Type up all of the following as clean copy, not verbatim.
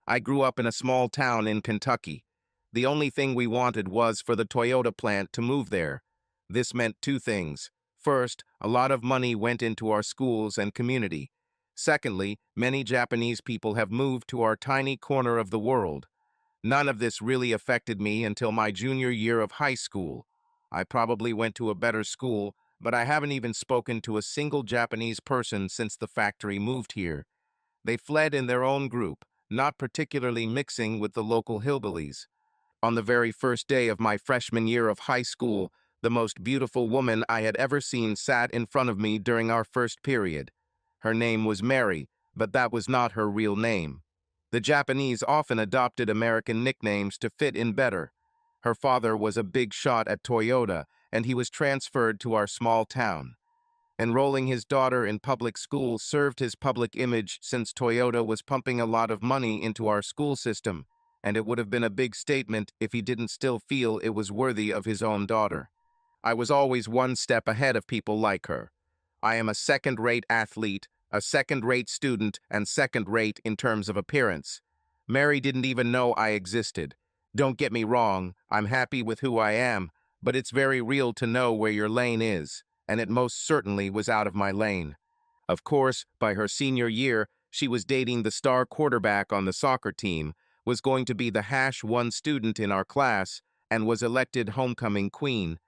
I grew up in a small town in Kentucky. The only thing we wanted was for the Toyota plant to move there. This meant two things. First, a lot of money went into our schools and community. Secondly, many Japanese people have moved to our tiny corner of the world. None of this really affected me until my junior year of high school. I probably went to a better school, but I haven't even spoken to a single Japanese person since the factory moved here. They fled in their own group, not particularly mixing with the local hillbillies. On the very first day of my freshman year of high school, the most beautiful woman I had ever seen sat in front of me during our first period. Her name was Mary, but that was not her real name. The Japanese often adopted American nicknames to fit in better. Her father was a big shot at Toyota, and he was transferred to our small town. Enrolling his daughter in public school served his public image since Toyota was pumping a lot of money into our school system, and it would have been a big statement if he didn't still feel it was worthy of his own daughter. I was always one step ahead of people like her. I am a second-rate athlete, a second-rate student, and second-rate in terms of appearance. Mary didn't even know I existed. Don't get me wrong, I'm happy with who I am, but it's very real to know where your lane is, and it most certainly was out of my lane. Of course, by her senior year, she was dating the star quarterback on the soccer team, was going to be the #1 student in our class, and was elected homecoming queen.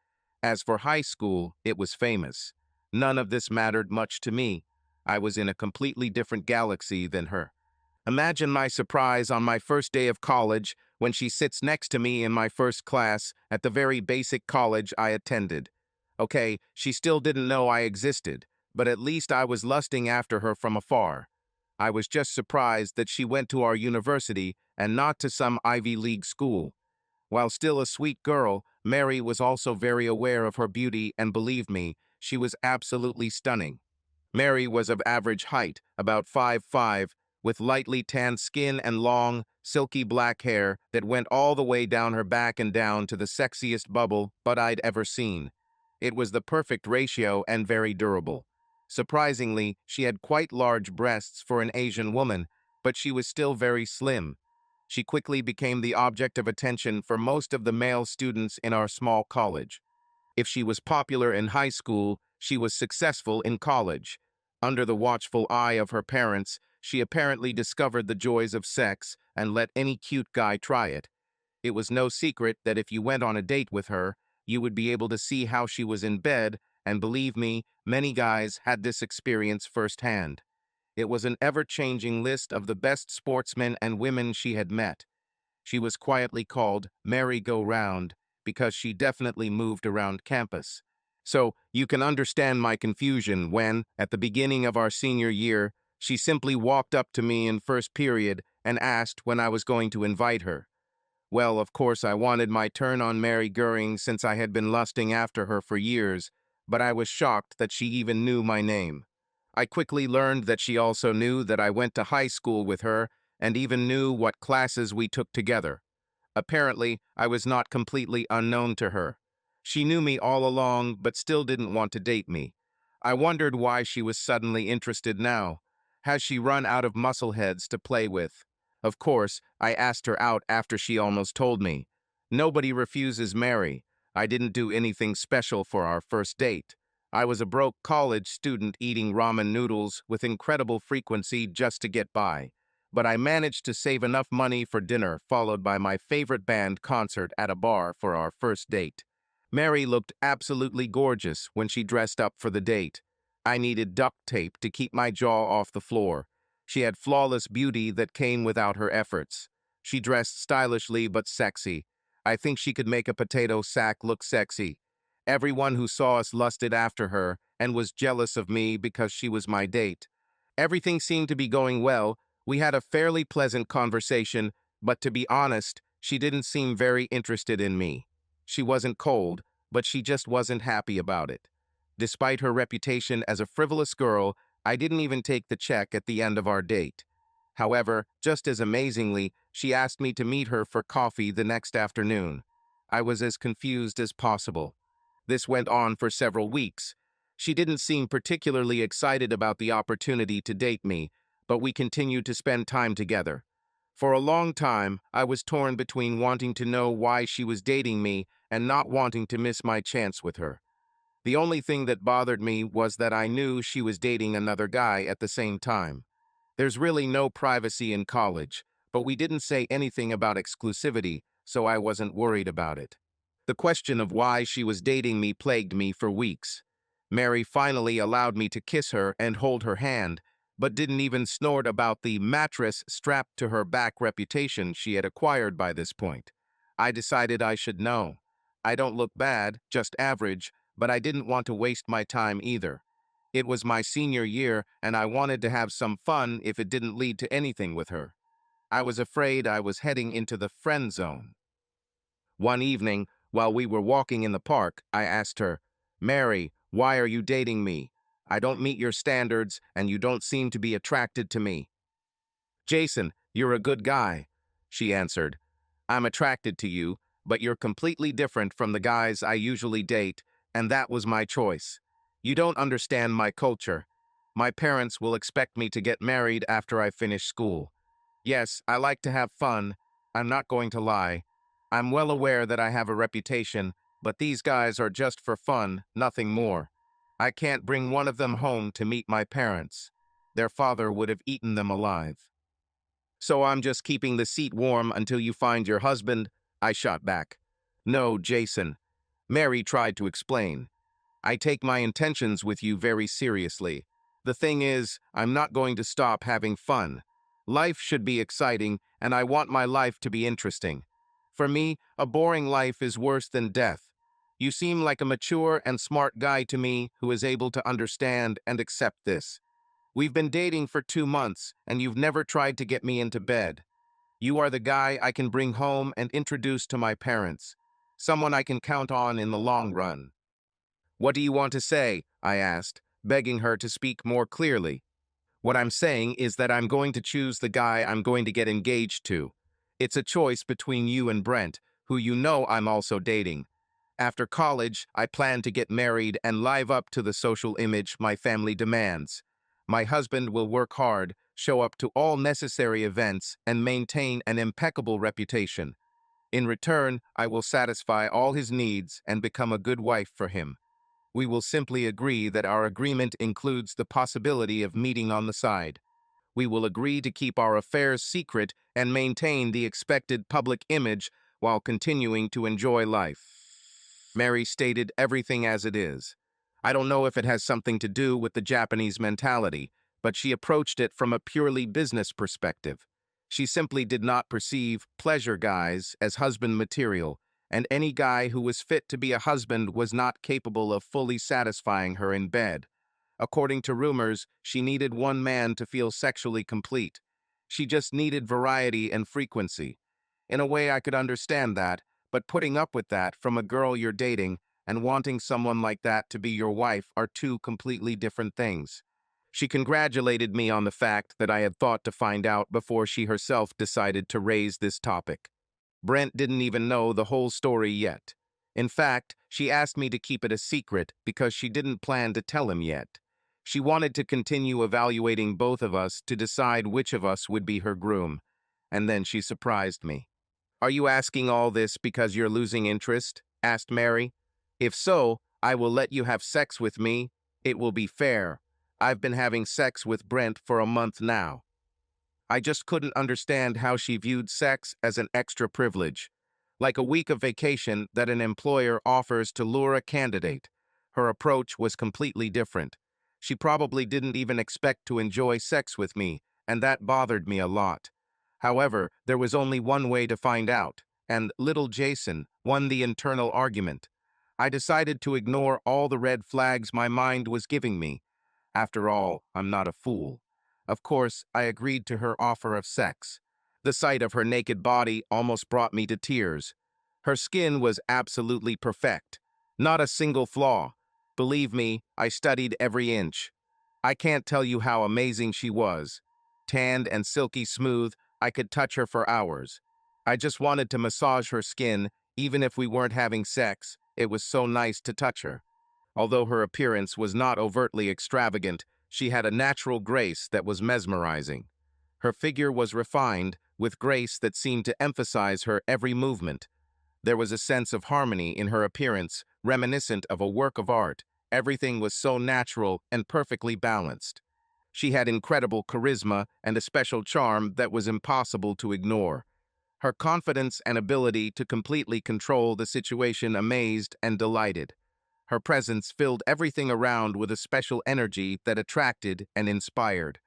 As for high school, it was famous. None of this mattered much to me. I was in a completely different galaxy than her. Imagine my surprise on my first day of college when she sits next to me in my first class at the very basic college I attended. Okay, she still didn't know I existed, but at least I was lusting after her from afar. I was just surprised that she went to our university and not to some Ivy League school. While still a sweet girl, Mary was also very aware of her beauty, and believe me, she was absolutely stunning. Mary was of average height, about 5'5", with lightly tanned skin and long, silky black hair that went all the way down her back and down to the sexiest bubble butt I'd ever seen. It was the perfect ratio and very durable. Surprisingly, she had quite large breasts for an Asian woman, but she was still very slim. She quickly became the object of attention for most of the male students in our small college. If she was popular in high school, she was successful in college. Under the watchful eye of her parents, she apparently discovered the joys of sex and let any cute guy try it. It was no secret that if you went on a date with her, you would be able to see how she was in bed, and believe me, many guys had this experience firsthand. It was an ever-changing list of the best sportsmen and women she had met. She was quietly called Merry-Go-Round because she definitely moved around campus. So you can understand my confusion when, at the beginning of our senior year, she simply walked up to me in first period and asked when I was going to invite her. Well, of course, I wanted my turn on Mary Goering since I had been lusting after her for years, but I was shocked that she even knew my name. I quickly learned that she also knew that I went to high school with her and even knew what classes we took together. Apparently, I was not completely unknown to her. She knew me all along, but still didn't want to date me. I wondered why she was suddenly interested now. Has she run out of muscleheads to play with? Of course, I asked her out after she almost told me. Nobody refuses Mary. I didn't do anything special for our first date. I was a broke college student eating ramen noodles with incredible frequency just to get by. But I managed to save enough money for dinner, followed by my favorite band concert at a bar for our first date. Mary looked absolutely gorgeous when she dressed up for the date. I needed duct tape to keep my jaw off the floor. She had flawless beauty that came without her efforts. She dressed stylishly but sexy. I think she could make a potato sack look sexy. Everyone who saw us lusted after her and was jealous of me because she was my date. Everything seemed to be going well. We had a fairly pleasant conversation, but to be honest, she didn't seem very interested in me. She wasn't cold, but she just wasn't happy about it. Despite her reputation as a frivolous girl, I didn't even take the check at the end of our date. However, just as amazingly, she asked me to meet her for coffee the next afternoon. I was as confused as possible. This went on for several weeks. She didn't seem particularly excited about the opportunity to date me, but we continued to spend time together. For a long time, I was torn between wanting to know why she was dating me and not wanting to miss my chance with her. The only thing that bothered me was that I knew she was dating another guy at the same time. There's really no privacy in college, but we didn't say anything about exclusivity, so I wasn't worried about it. The question of why she was dating me plagued me for weeks. Mary finally allowed me to kiss her and hold her hand, but didn't even snort about the mattress strapped to her back reputation she had acquired by this point. I decided I should know. I don't look bad, just average, but I didn't want to waste my time either. It was my senior year, and I wanted to have some fun if it didn't lead to anything with her. I was afraid I was heading into the friend zone. One evening, while we were walking in the park, I asked her, "Mary, why are you dating me? I don't meet your standards, and you don't seem to be attracted to me." "Jason, you're a good guy," she answered. "I'm attracted to you, but you're completely different from the guys I usually date, and that was my choice. You don't understand my culture. My parents will expect me to get married after I finish school. Yes, I like to have fun. I'm not going to lie. I'm well aware that I have a reputation, but these guys are just for fun, nothing more. I can't bring one of them home to meet my parents. Their father would have eaten them alive. So I'm just keeping the seat warm until you find your husband," I shot back. "No, Jason." Mary tried to explain. "I take my intentions with you very seriously. The thing is, I'm not going to stop having fun. Life should be exciting, and I want my life to be interesting. For me, a boring life is worse than death. You seem like a mature and smart guy to me who is able to understand and accept this. We've been dating for 2 months, and you've never tried to get me into bed. You are the guy I can bring home and introduce to my parents. Someone I can count on in the long run." "What do you want to say?" I asked, begging her to speak more clearly. "What I'm saying is that I'm going to choose the guy I'm going to get engaged to. It's a choice between you and Brent, who you know I'm also dating. After college, I plan to get married and live up to the social image my family demands. My husband will work hard, show up to all necessary events, and maintain an impeccable reputation. In return, I will satisfy all his needs and become a good wife for him. We will simply agree that our agreement includes the possibility of meeting on the side. We will agree to keep our affairs secret and maintain the expected public image while continuing to enjoy life." Mary stated everything as it is. I don't know if it has something to do with the Japanese mentality, but she approached it from a purely business perspective. She simply did not perceive pleasure guys as husband material, and any guy who was fit to be a husband was not capable of fully satisfying her in bed. According to rumors, she needed one man to feel sexually complete. She just needed variety and frequency. In a way, I could understand that, but putting up with that from a girl you're dating and wanting someone like that to be your wife are two completely different things. She congratulated me on the fact that I had thought to find out before she herself decided to raise this topic. Brent didn't even know the whole story yet. In fact, she asked me to keep it a secret because she didn't plan to tell him yet. She wanted to continue evaluating both of us to decide which of us would be her groom. And then she surprised me. "Are you asking all this because you're losing interest?" asked Mary. "If so, I will let you have sex with me. It will be fair. I've been having sex with Brent for a month now." I just couldn't understand how she viewed sex as an extra privilege, like a week of vacation that an employer offers to lure a candidate. Her approach was completely different. She probably didn't even expect to enjoy sex with me, and that bothered me a lot. However, there was only one way to find out, and little Jason won the internal argument. I decided to ignore all the red flags my mind was giving me. After all, I'm not a fool. Of course, I agreed to her offer of sex. The sight of her naked body almost brought me to tears. Her skin was absolutely perfect. Not a single flaw. Believe me, I studied every inch. I can't tell you how amazing she was. Tanned and silky smooth, I could touch her for hours. I just wanted to massage her skin, even if we weren't having sex. It was so nice to touch her. Although her appearance was not overtly extravagant, she had a natural grace that was mesmerizing. Her figure was refined, with grace that seemed to emphasize her every movement. There was a sense of harmony in her appearance, reminiscent of a work of art. Everything was so natural and perfectly balanced. She had incredible charisma and a special charm that was impossible to ignore. Her confidence and ability to completely control the situation amazed and delighted. Her presence filled everything around with a special energy that attracted and inspired.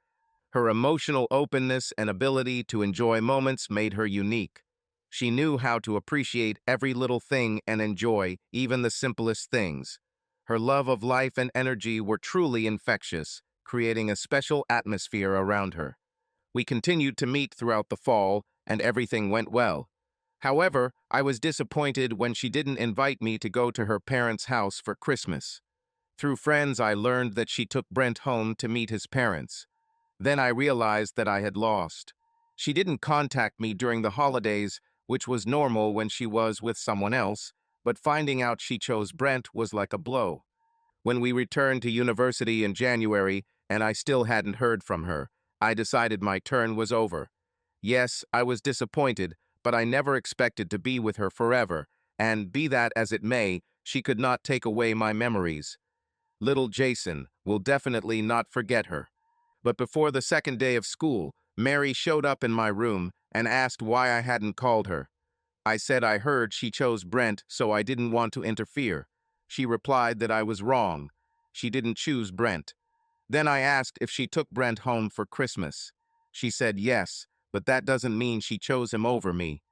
Her emotional openness and ability to enjoy moments made her unique. She knew how to appreciate every little thing and enjoy even the simplest things. Her love of life and energy were truly infectious, creating a special atmosphere around her. We continued to meet throughout the fall, and everything went well. However, I was disappointed when she didn't invite me to go to her parents' house for Christmas. Through friends, I learned that she took Brent home to meet his parents. Then I realized that I had lost. She didn't contact me during the holidays, which was normal when she was with someone else, but finding out she chose Brent was like a blow. When we returned to university in January and I still hadn't heard from her, I decided my turn was over. Yes, I was disappointed, but I never expected to be with her forever, and be that as it may, she could not take away my memories. Little Jason will definitely not forget her. But before the second day of school, Mary showed up in my room and asked why I hadn't called her. I said I heard she chose Brent, so I didn't want to interfere. She replied that I was wrong. She didn't choose Brent. Then I asked if she took Brent home for Christmas. She said yes, but that doesn't mean she chose him over me.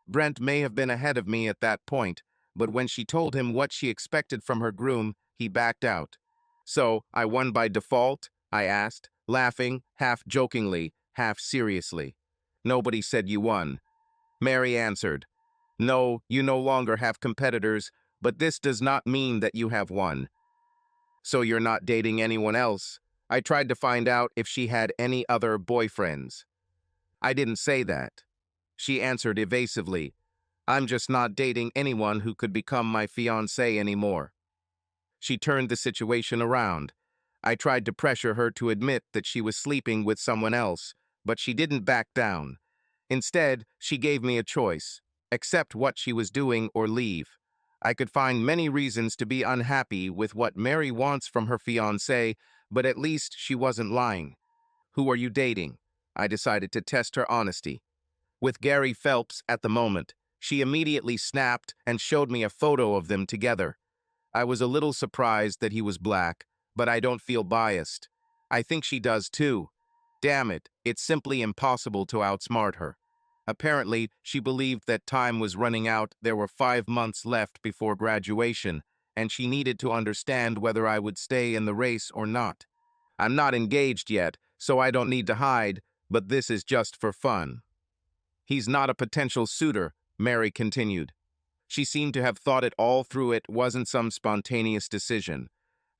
Brent may have been ahead of me at that point, but when she told him what she expected from her groom, he backed out. So, I won by default? I asked, laughing, half jokingly, half seriously. Nobody said you won. Mary answered, no, you no longer have competitors, but this does not mean that you have won. So you're not dating anyone else? I tried to find out if she had any other boyfriends. I didn't say that. She answered evasively, I'm just not dating anyone who could become my fiancé anymore. She turned the situation around. I tried to pressure her to admit that she was sleeping with someone else, but she didn't back down. Instead, she gave me a choice: accept what she was doing or leave. I could find many reasons to be unhappy with what Mary wants from her fiancé, but at least she wasn't lying. Who are you dating? I decided to test her honesty. With Gary Phelps at the moment. She immediately snapped and showed me a photo of them together. I was a little surprised that he was black, but I don't feel biased. I think she does too. Damn it, it's simply impossible to outsmart her. Apparently, she believed that time was running out, there were 5 months left before graduation, and she needed to understand whether I would stay in the race or not. I'm not engaged yet, so I don't need to hide, but this is just for fun. He's not a potential suitor, Mary continued. She seemed to have thought it all through. It wasn't some spontaneous decision.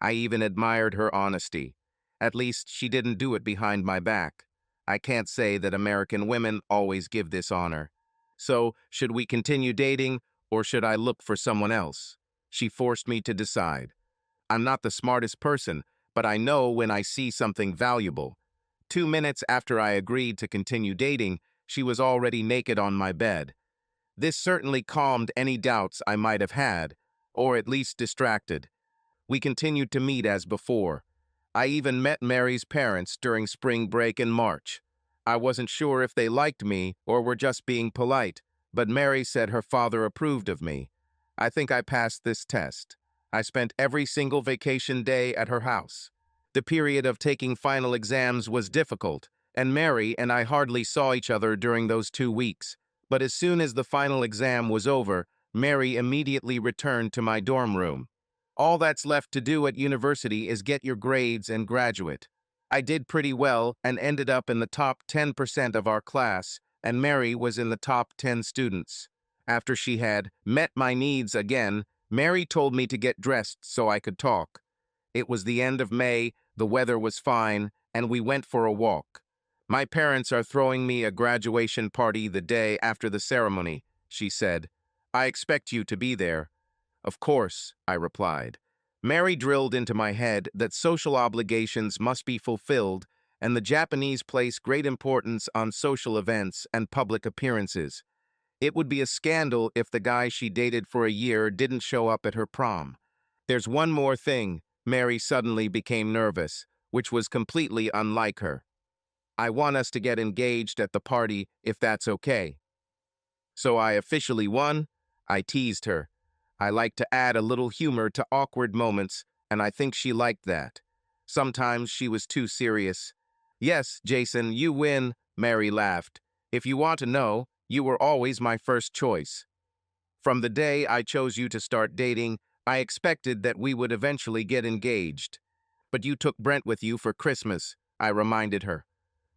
I even admired her honesty. At least she didn't do it behind my back. I can't say that American women always give this honor. So, should we continue dating, or should I look for someone else? She forced me to decide. I'm not the smartest person, but I know when I see something valuable. 2 minutes after I agreed to continue dating, she was already naked on my bed. This certainly calmed any doubts I might have had, or at least distracted. We continued to meet as before. I even met Mary's parents during spring break in March. I wasn't sure if they liked me or were just being polite, but Mary said her father approved of me. I think I passed this test. I spent every single vacation day at her house. The period of taking final exams was difficult, and Mary and I hardly saw each other during those 2 weeks. But as soon as the final exam was over, Mary immediately returned to my dorm room. All that's left to do at university is get your grades and graduate. I did pretty well and ended up in the top 10% of our class, and Mary was in the top 10 students. After she had met my needs again, Mary told me to get dressed so I could talk. It was the end of May, the weather was fine, and we went for a walk. My parents are throwing me a graduation party the day after the ceremony, she said. I expect you to be there. Of course, I replied. Mary drilled into my head that social obligations must be fulfilled, and the Japanese place great importance on social events and public appearances. It would be a scandal if the guy she dated for a year didn't show up at her prom. There's one more thing. Mary suddenly became nervous, which was completely unlike her. I want us to get engaged at the party, if that's okay. So I officially won? I teased her. I like to add a little humor to awkward moments, and I think she liked that. Sometimes she was too serious. Yes, Jason, you win, Mary laughed. If you want to know, you were always my first choice. From the day I chose you to start dating, I expected that we would eventually get engaged. But you took Brent with you for Christmas, I reminded her.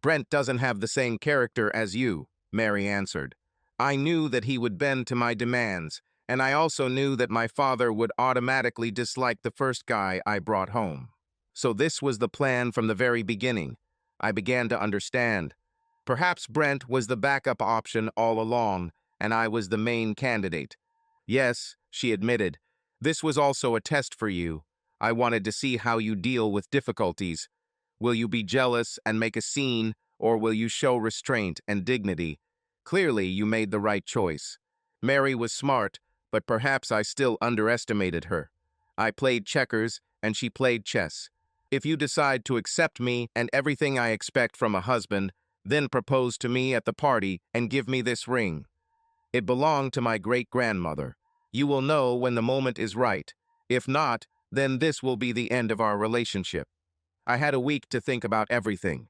Brent doesn't have the same character as you, Mary answered. I knew that he would bend to my demands, and I also knew that my father would automatically dislike the first guy I brought home. So this was the plan from the very beginning. I began to understand. Perhaps Brent was the backup option all along, and I was the main candidate. Yes, she admitted. This was also a test for you. I wanted to see how you deal with difficulties. Will you be jealous and make a scene, or will you show restraint and dignity? Clearly, you made the right choice. Mary was smart, but perhaps I still underestimated her. I played checkers, and she played chess. If you decide to accept me and everything I expect from a husband, then propose to me at the party and give me this ring. It belonged to my great-grandmother. You will know when the moment is right. If not, then this will be the end of our relationship. I had a week to think about everything.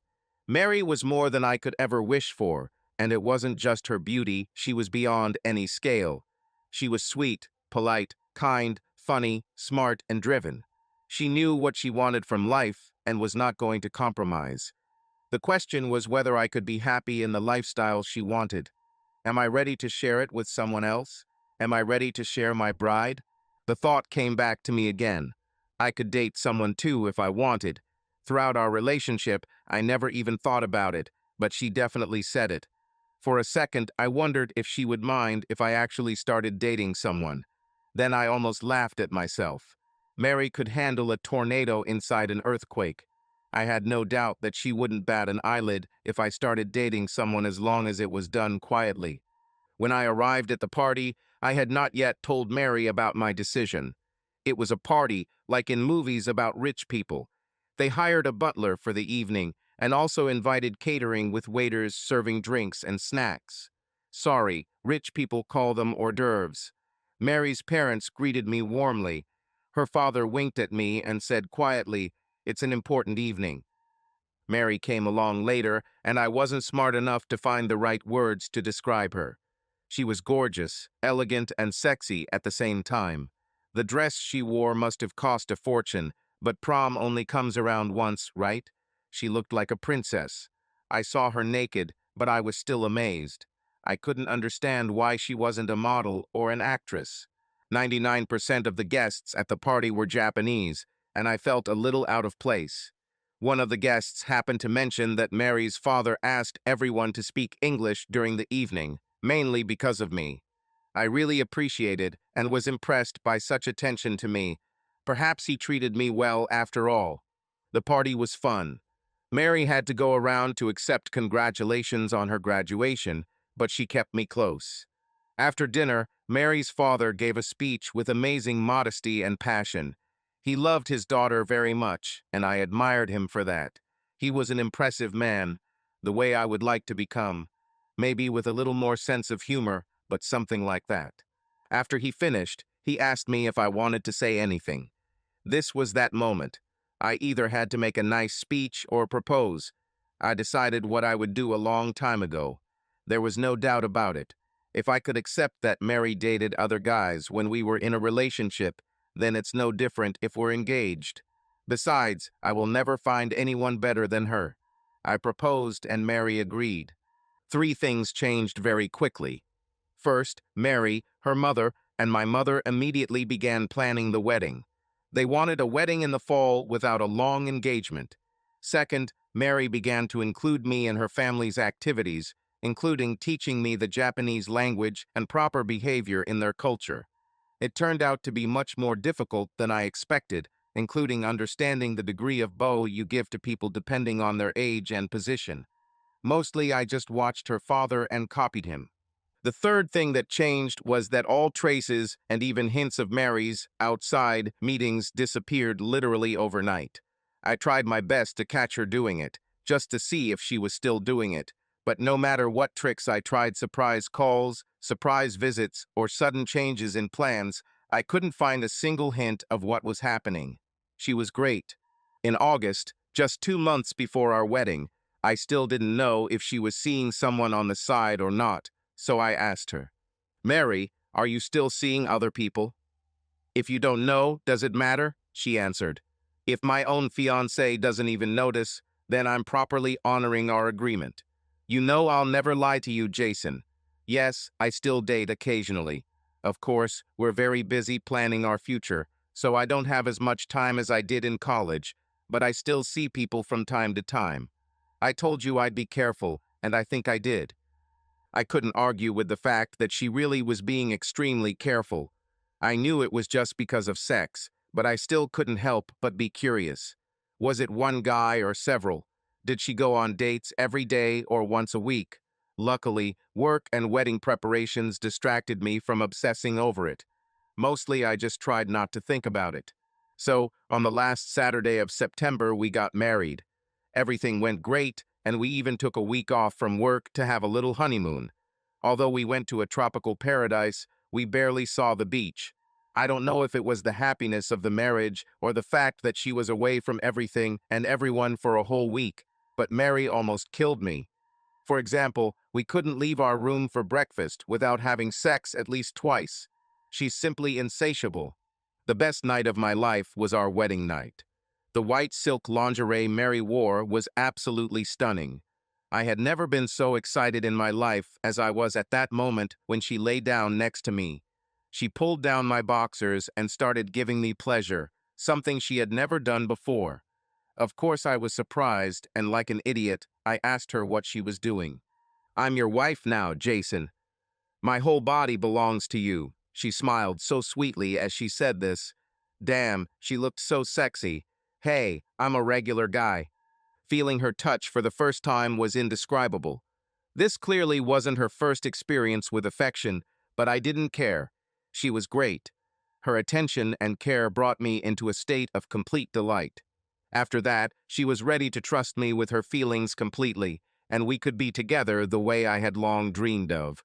Mary was more than I could ever wish for, and it wasn't just her beauty, she was beyond any scale. She was sweet, polite, kind, funny, smart, and driven. She knew what she wanted from life and was not going to compromise. The question was whether I could be happy in the lifestyle she wanted. Am I ready to share it with someone else? Am I ready to share my bride? The thought came back to me again. I could date someone too if I wanted. Throughout our relationship, I never even thought about it, but she definitely said it. For a second, I wondered if she would mind if I actually started dating someone. Then I almost laughed at myself. Mary could handle a tornado inside an earthquake. I had no doubt that she wouldn't bat an eyelid if I started dating someone as long as it was done quietly. When I arrived at the party, I had not yet told Mary about my decision. It was a party like in movies about rich people. They hired a butler for the evening and also invited catering with waiters serving drinks and snacks. Sorry, rich people call them hors d'oeuvres. Mary's parents greeted me warmly. Her father winked at me and said quietly, "It's an important evening." Mary came along later, and I wasn't smart enough to find the right words to describe her. She was gorgeous, elegant, and sexy at the same time. The dress she wore must have cost a fortune, but prom only comes around once, right? She looked like a princess. I saw her naked, but I was still amazed. I couldn't understand why she wasn't a model or an actress. 99% of the guests at the party were Japanese, and I felt a little out of place. One of the guests happened to mention that Mary's father asked everyone to speak English during the evening, mainly because of me. I really appreciated and was impressed by such attention to me. Perhaps he treated me well after all. The party was fun. Mary had to go around to accept congratulations on her graduation, but she kept me close. After dinner, Mary's father gave a speech with amazing modesty and passion. He loved his daughter very much, and I admired him for that. He was an impressive man, the way I would like to become. Maybe with a little more sense of humor, but something like that. After he finished, he asked me if I wanted to say anything. This was that moment. I either had to make a nice speech or propose. I decided what I would do a long time ago. There was no doubt about it. If I could accept that Mary dated other guys when we were in a relationship, then it's no different if we're engaged. Besides, I will never find anyone better than her. I proposed and Mary agreed. 3 things changed very quickly. First, Mary, her mother, and my mother immediately began planning the wedding. They wanted a wedding in the fall without a long engagement. Second, Mary began to include me in her family's activities, including teaching me the Japanese language and proper behavior in their culture. It turned out to be much more difficult than I expected, including understanding the degree of bow you give to people depending on their age and position. Mostly I just watched her father and copied him. The third thing that changed was that all traces and even hints of Mary's outside meetings disappeared literally overnight. I tried my best to catch her doing it, just to see if she was still doing it, but no matter what tricks I tried, surprise calls, surprise visits, or sudden changes in plans, I couldn't find a single hint of what was happening. She was great. In August, just 2 months before our wedding, I still didn't know if she was seeing someone on the side or not. So I asked her, "Mary, are you still seeing other people?" "If you don't know, does it matter?" she answered. "If my own fiancé doesn't even notice, then I'm properly honoring our agreement. You know I'll never lie to you, Jason. Yes, I still date occasionally. Of course, we're very busy planning our future, so I don't have as much time as I did in college, but I still see people from time to time. I told you I'd be careful, and I think I did." I couldn't argue with the fact that she really was being extremely careful. I knew it was just because of sex, but I still couldn't help but be curious. Was it one guy or several? Did she go on dates every day or once a week? Luckily, work and wedding preparations distracted me from obsessing over it. Mostly, I just tried not to think about it. So, on the last Saturday of September, we got married. Everything went great, and we even took a week off from work to have a little honeymoon. Although we went to a tropical paradise, we barely saw the beach. I don't know if it was the happiness of the marriage or the fact that she was away from everything and everyone for a whole week, but Mary almost killed me. For example, we couldn't leave our room for breakfast without having sex at least twice. She's simply insatiable. The best night of my life was our wedding night. The white silk lingerie Mary wore was absolutely stunning. I had never been so excited in my life as I was at that moment when she lay down next to me. She pulled down my boxers and started giving me pleasure, something she had never done before. Of course I was surprised, and like an idiot, I asked her what she was doing. "I'm your wife now, Jason. My whole body belongs to you." She smiled so sweetly as she said this. Damn, she looked so sexy. Hey, I'm a regular guy. Feeling her touch for the first time was indescribable. This clearly wasn't her first experience with affection, but I didn't care. She was great. Her attention and care brought me into a state of complete delight. After that, she was ready to trust me with her feelings completely, and we could be together the way I had long dreamed of.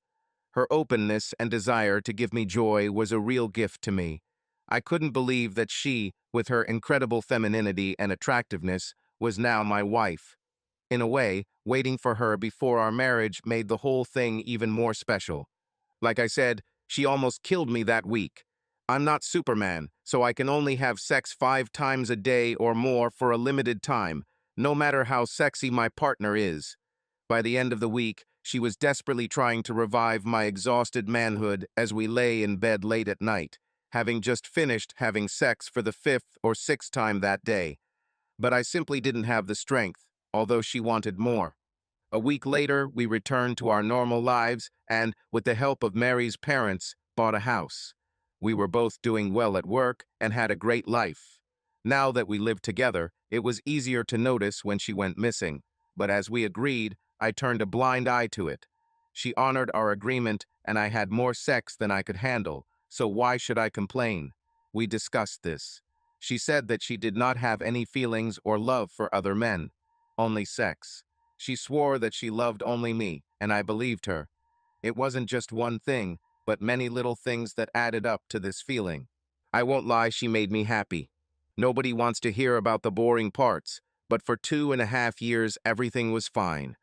Her openness and desire to give me joy was a real gift to me. I couldn't believe that she, with her incredible femininity and attractiveness, was now my wife. In a way, waiting for her before our marriage made the whole thing even more special. Like I said, she almost killed me that week. I'm not Superman, so I can only have sex 5 times a day or more for a limited time, no matter how sexy my partner is. By the end of the week, she was desperately trying to revive my exhausted manhood as we lay in bed late at night, having just finished having sex for the 5th or 6th time that day. But I simply didn't have the strength, although she wanted more. A week later, we returned to our normal lives and, with the help of Mary's parents, bought a house. We were both doing well at work and had a great life. Now that we lived together, it was easier to notice when she went missing, but as we agreed, I turned a blind eye to it. She honored our agreement, and I had more sex than I could handle, so why should I complain? We discussed this. She said that she did not have any feelings or love for other men, only sex. She swore that she loved only me, and I believed her. It wasn't just one thing, but many little things that added up to this feeling. I won't lie, she made me happy. Nobody wants to hear about the boring parts, but for 2.5 years everything was fine.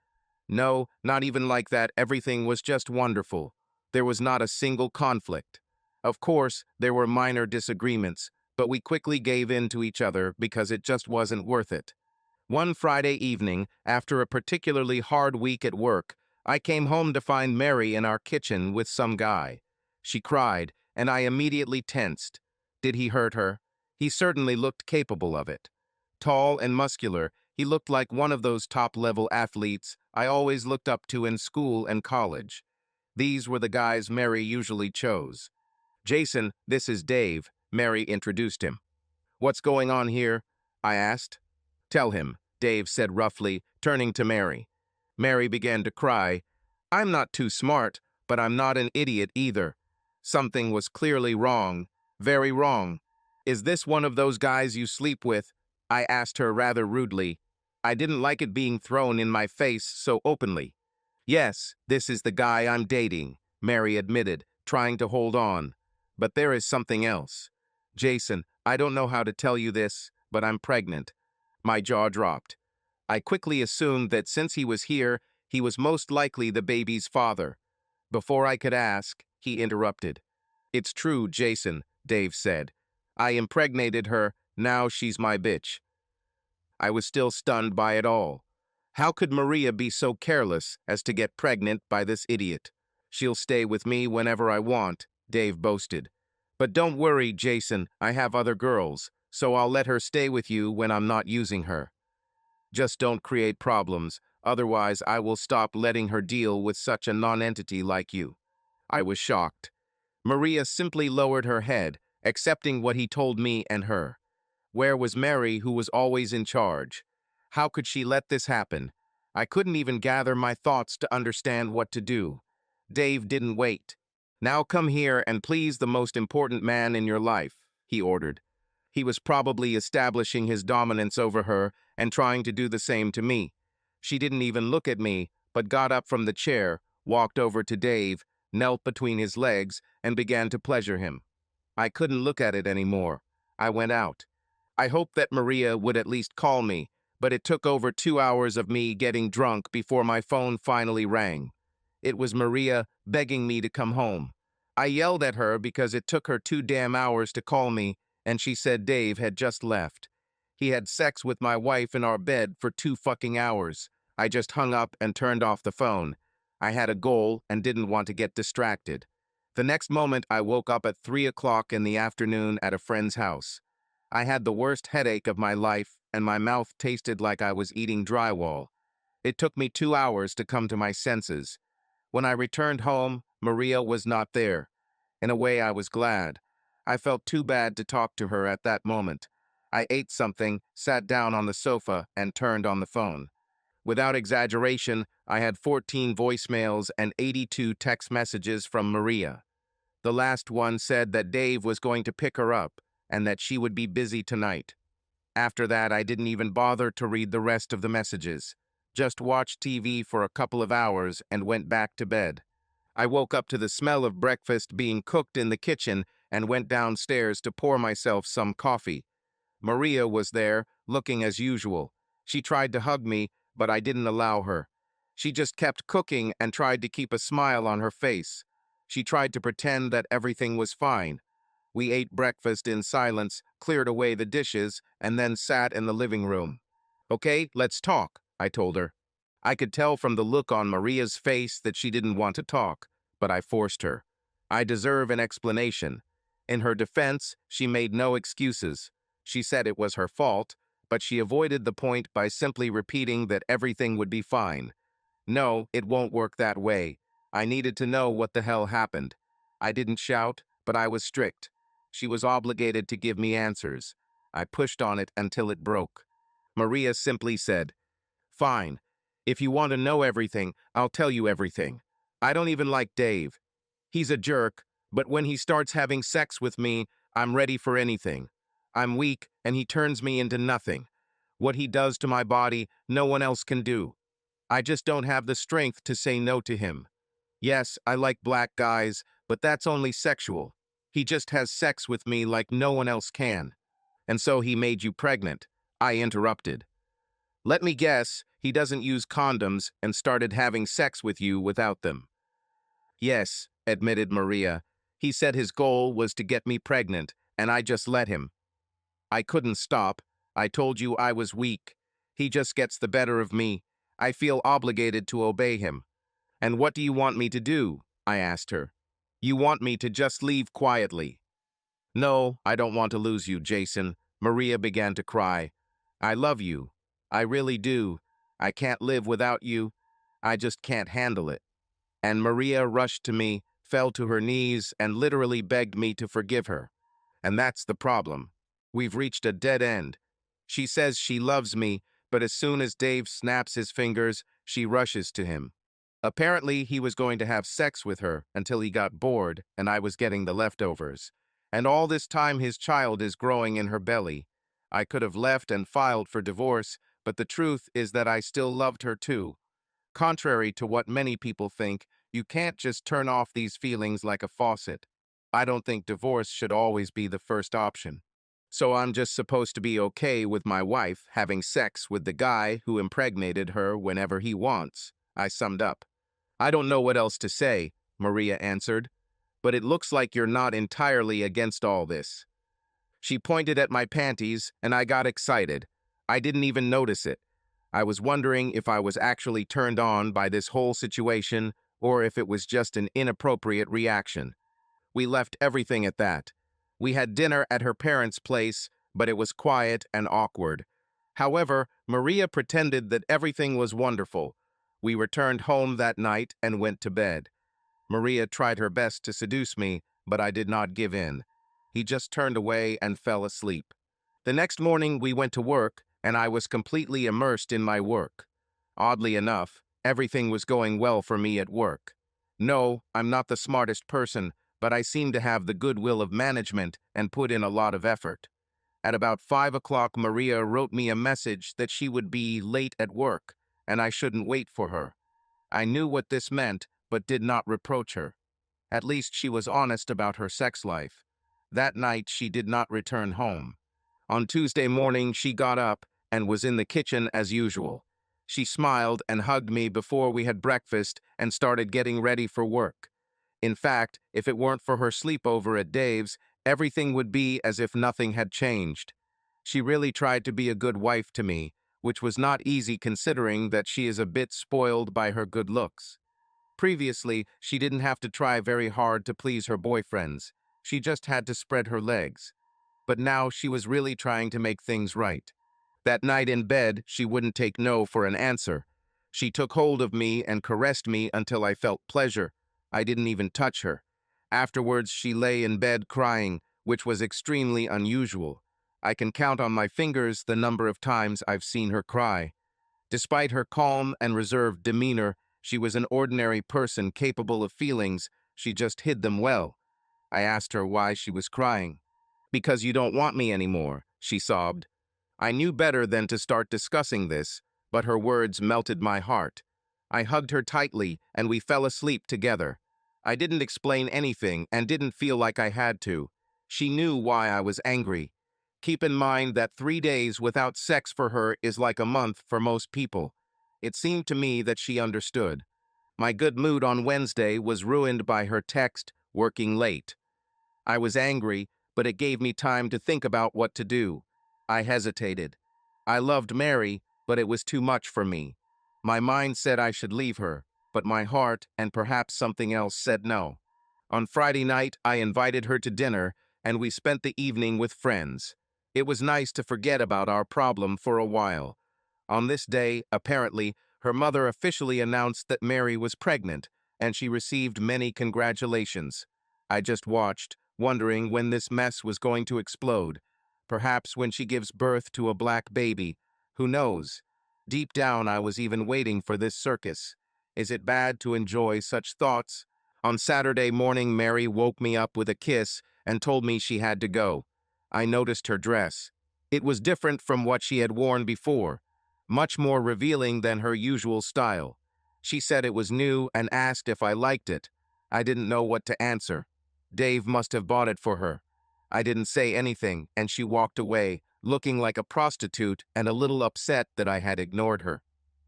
No, not even like that, everything was just wonderful. There was not a single conflict. Of course, there were minor disagreements, but we quickly gave in to each other because it just wasn't worth it. One Friday evening, after a particularly hard week at work, I came home to find Mary in our kitchen with some guy. She cried, and I immediately tensed. Did he hurt her? He certainly looked capable of it. Tall and muscular, he looked like one of those top-level athletes I always looked up to in school and college. These were the guys Mary usually chose. "Jason, this is Dave," Mary introduced him. What's going on here? I asked. Tell him, Dave said roughly, turning to Mary. Mary began to cry. I'm not too smart, but I'm not an idiot either. Something was clearly wrong, very wrong. Is this one of those guys you sleep with? I asked her rather rudely. I didn't like it being thrown in my face so openly. Yes, this is the guy I'm dating, Mary admitted, trying to hold on. But there is something else. Jason, I don't know how to tell you this, but I'm pregnant. My jaw dropped. I quickly assumed that since he was here, he was most likely the baby's father. Before I could ask, he interrupted. It's true, Jason, Dave said. I impregnated her, now she's my bitch. I was still stunned by it all. How could Maria be so careless as to get pregnant by this idiot? She'll stay with me whenever I want, Dave boasted. But don't worry, Jason, I have other girls, so I'll let her stay with you when I'm not using her. Just don't create problems, otherwise I will stop letting her deal with such a non-entity like you. I was shocked. Maria simply lowered her head, accepting what he told me and her. Where was Mary, who was always in charge? How could she let this happen? I couldn't even gather my thoughts to understand what to do. Dave didn't wait. Now come here and please the most important man in your life, he ordered. He was probably establishing his dominance over her and trying to do the same to me. She didn't even look at me, but got up from the chair, walked over to Dave, knelt between his legs, and began to pleasure him. I couldn't look at it anymore. I went out. I hoped that Maria would at least call me, but it took over 2 hours of me getting drunk before my phone finally rang. It was Maria begging me to come home. I yelled at her because it took her 2 damn hours to call me, and she said Dave had just left. He had sex with my wife in our bed for 2 fucking hours. I just hung up and turned off the phone. I had a goal and didn't want to get distracted. The next moment, I woke up at 3 o'clock in the afternoon at a friend's house. I had the worst headache of my life, and my mouth tasted like I was eating drywall. It took me 2 hours to come to my senses. When I returned home, Maria was not there. In a way, I was glad. I felt too bad to talk to her at that moment. I ate something, sat down on the sofa, and turned on the phone. Without exaggeration, I had 14 voicemails and 82 text messages from Maria. The last one said that Dave was going to pick her up and that she would be busy tonight. After that, I didn't even bother to read the rest of the messages. Just watched TV for a couple of hours and went back to bed. I woke up to the smell of breakfast being cooked in the kitchen and went downstairs to pour myself some coffee. Maria was there, looking as usual. She tried to hug me, but I didn't allow her. She just kept cooking and tried to keep a smile on her face. She tried to pretend that everything was fine. We ate breakfast in silence, cleared away the dishes, and then sat in the living room. Okay, let's talk, I told her. I could tell from the look on Maria's face that she didn't want to talk, but I forced her. I deserve an explanation. In her defense, she made no excuses. She said it was her fault, but she avoided the point by simply repeating that everything would be fine. No, it won't work that way. I needed to know what the hell happened. I didn't shout, but I was strict. She was obligated to give me answers. I pushed on it until it broke. Maria simply said, "Fine. If you want to know everything, I'll tell you everything. I don't even like Dave. He's a jerk, but when he starts having sex with me, I'm ready for anything. I'm weak, and he turns me into nothing. What he does to my body, no one else can do. I just don't have the strength to say no to him. Yes, I like black guys, but that's only sexual. He just has sex with me like no one else can. And so he made you pregnant," I interrupted. "Let me guess, he doesn't use condoms and started having sex with you without them." "Yes," admitted Maria. "He said his goal was to get me pregnant, and I just let him. I couldn't stop. I told you I was weak. He just gets the better of me. I feel obligated to obey him." "And what do you want me to do?" I asked her. "You want me to just leave quietly?" "No, I don't want to lose you, Jason." Maria began to cry. "I love you. I really do. I can't live without you. I just can't handle it." And Maria rushed to me, fell to her knees, and literally begged me to forgive her. And that's the problem. We've reached a dead end. She says she loves me, but as soon as Dave snaps his fingers, she rushes to him. Apparently, he was going to have sex with her until he got bored and I was getting the leftovers. And all this time his child is growing in her belly. I could have left and filed for divorce, but the truth is that I still loved her too. Contrary to what many people think, you can't just turn off these feelings like a faucet. I don't think divorce should always be the first option. So I'm just supposed to be okay with my wife having sex with the guy who impregnated her whenever he wants, I summed up. I don't know what else to say, Maria answered, but it looks like you're not entirely against all this. She pointed at my panties, and I got excited. I didn't even notice it. I was wondering if I was actually turned on by this whole situation or if it was just an inappropriate reaction. We left everything at that. We had dinner at her parents' place, but it was quiet and awkward. However, Maria pretended that everything was wonderful. We returned home that night and went to bed. Maria tried her best to seduce me, but I did not give in. He just turned away and fell asleep. The next morning we went to work, and I was completely immersed in my work. Oddly enough, everything was going well for me at work. No, I'm not the smartest person, but I seem to have the goodwill of management and put in a lot of effort. At about 5 o'clock, Maria wrote me a message that she would be late at work, and I shouldn't wait for her. I knew what this meant, but did not reproach her. At least she was honest about her sex life. That night, she did not return home. On Tuesday morning, she got up and was in the kitchen as usual. She smiled and hugged me before we had breakfast and started getting ready for work. In fact, if it weren't for her sleepover at Dave's, everything would be as if nothing had changed. She really tried to be a good wife to me, which was not easy considering that she is a bit spoiled by her good looks. Previously, she didn't have to try very hard to please her boyfriends. She just had to spread her legs. But now she was really trying to make things right. That night in bed, she wouldn't take no for an answer. She took hold of me and caressed me until I felt pleasure. I didn't even touch her. Afterwards, she lay in bed crying, which was extremely unusual. I can count on my fingers the number of times I've seen her cry. Despite her calm and reserved demeanor, she was an ordinary person capable of feelings. She just hid them well. I asked her why she was crying. "Because you don't want me anymore," she sobbed. I knew better than to start discussing this, but her words melted my heart. I hugged her tightly, and we fell asleep together. I didn't explain anything and didn't feel like I had to. She knew why I was angry. Keep in mind that 3 days without sex for her is like a month for most people. It seemed to me that she understood. My good mood on Wednesday was ruined by her text, "working late." I was angry, but it gave me time to think about what to do. I hesitated. I loved Mary, but it was too much for me. My mind said I should leave her, but my heart and perhaps something else said no. On Friday night, I invited her to dinner, and we spent the evening with friends. It was nice to forget about our problem for a while. On this day, apparently, her mother officially announced that Mary was pregnant, and she received many congratulations. I just watched, wondering when this mess was going to explode. Perhaps when she gives birth to a black baby. Who knows? Deep down, I was even waiting for this circus. Is it bad to enjoy such thoughts? On Saturday morning, Mary woke me up with a kiss and told me she had to go. I noticed her dress. It was different from what she had worn before, much more revealing than her usual style. She said it was new and asked if I liked it. I didn't know what to answer. Dave must have bought it for her. I didn't say anything, and she walked away, looking like a prostitute and a little upset that I had ignored her.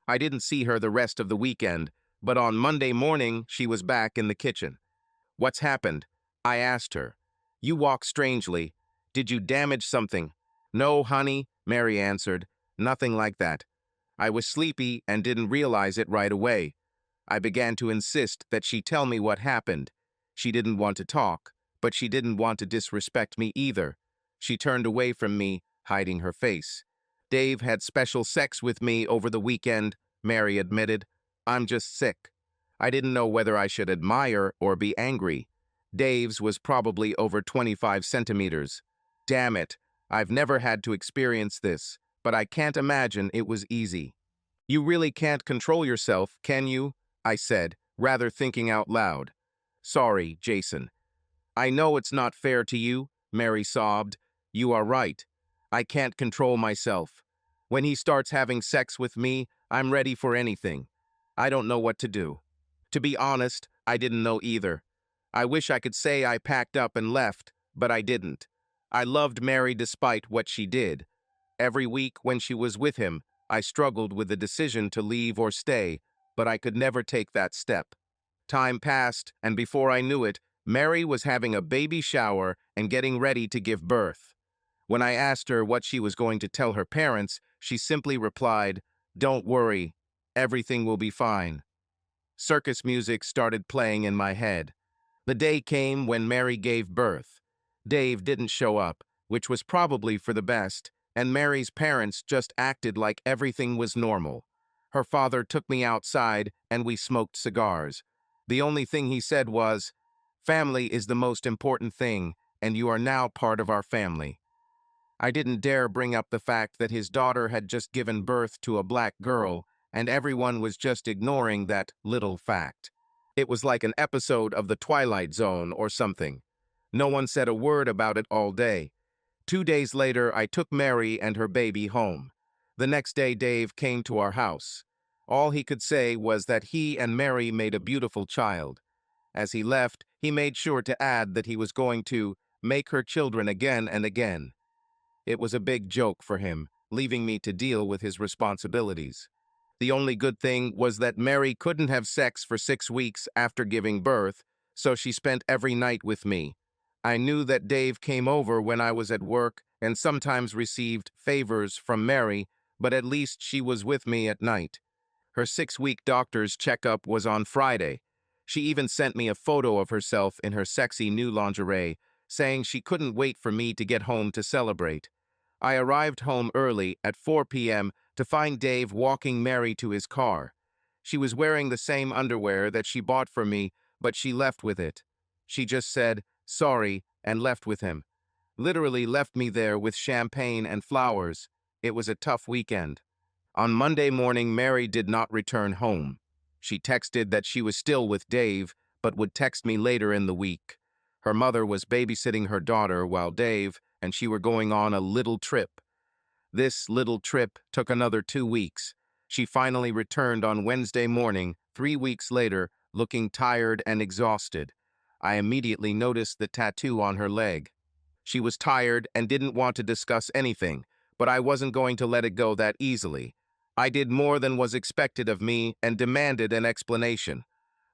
I didn't see her the rest of the weekend, but on Monday morning, she was back in the kitchen. "What's happened?" I asked her. "You walk strangely. Did you damage something?" "No, honey," Mary answered. "Nothing like that. I was sleepy and didn't realize it right away." I began to insist that she tell me what happened. She didn't want to talk, but she didn't want to disrespect me either. She turned away from me, hiding her face. "Dave had special sex with me over the weekend," Mary admitted. "I'm just sick." I didn't know whether I should admire or be angry. Dave's was probably over 25 centimeters. Damn it, I've never had to experience this, but I can't imagine it was easy. You really can't control yourself, can you? I said, rather thinking out loud. Sorry, Jason. I know it's not fair to you, Mary sobbed. You are right. I can't control myself. When he starts having sex with me, I'm ready for anything. I don't know what to do. To be honest, I didn't know either. I wish I could say I packed up and left, but I didn't. I loved Mary despite what she did. Every week when she was with him, I struggled with the decision to leave or stay, but I could never take that step. Time passed, and before I knew it, Mary was having a baby shower and getting ready to give birth. When I asked her what she was going to tell her parents, she simply replied, "Don't worry, everything will be fine." Circus music started playing in my head. The day came when Mary gave birth. Dave didn't show up, which was probably for the best, and Mary's parents just acted like everything was normal. Her father took me outside and we smoked cigars. The only thing he said was, "Family is the most important thing, and you are now part of our family." I didn't dare bring up the fact that his daughter had just given birth to a black girl, and everyone was just ignoring that little fact. It was like an episode of The Twilight Zone or something. No one said a word about it all day. 2 days later, I took Mary and her baby home. The next day, Dave came to our house. All he could say was that he and Mary made a beautiful child. As he left, he made sure to add that he was going to make her children again and again. It was a big joke for him, leaving me to deal with his responsibilities. The only good thing was that Mary couldn't have sex for 6 weeks after giving birth, so she spent every night with me. I knew that Dave came over when I was at work and sometimes received favors from Mary, but at least she was with me at night. Her 6-week doctor's checkup was on Friday. She even sent me a photo of herself in her sexy new lingerie, saying she couldn't wait for me to get home to celebrate. I arrived home early at 4 p.m. to find Dave walking Mary to his car. She was wearing the same underwear that she bought for me, but she left with it. She just said, "Sorry," and left with him. Literally left me there with champagne and flowers. It was a tough weekend. On Monday morning, Mary did not return home. She texted that she was still with Dave, but would text me later in the week. Her mother was babysitting her daughter while Dave and she were going on a little trip. This little trip took another 2 weeks. She finally returned on Wednesday morning, 3 weeks later, looking tired and exhausted. I immediately noticed the tattoo on her leg. She was tired and didn't want to discuss anything, but I wasn't going to let it go that easily. I did more than was expected of me and demanded an explanation.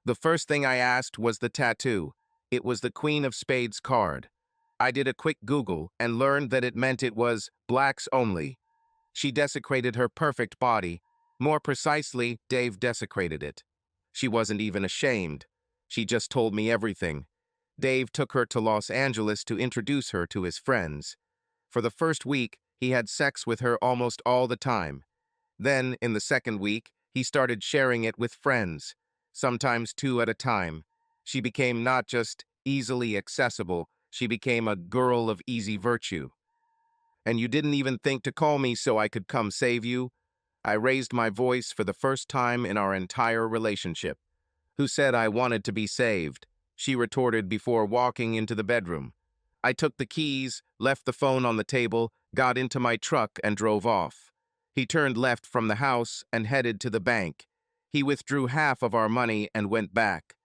The first thing I asked was the tattoo. It was the Queen of Spades card. I did a quick Google and learned that it meant it was blacks only. She desecrated her perfect body. More precisely, Dave desecrated it. She wasn't even ashamed. She just told me everything. Dave took her to Los Angeles to introduce her to his friends. For the first week, he had sex with her almost all the time. Then, in the second week, he started sharing it with friends, sometimes 2 at a time. She became not just easily accessible, she became a girl of easy virtue. "And you didn't even think to call me so I could come save you?" I raised my voice for the first time in our entire relationship. "Who said I wanted to be saved?" she retorted before walking into the bedroom. I took the keys, left the phone on the table, got into my truck and drove off. He turned left from the house and headed to the bank. He withdrew half of our money and went back.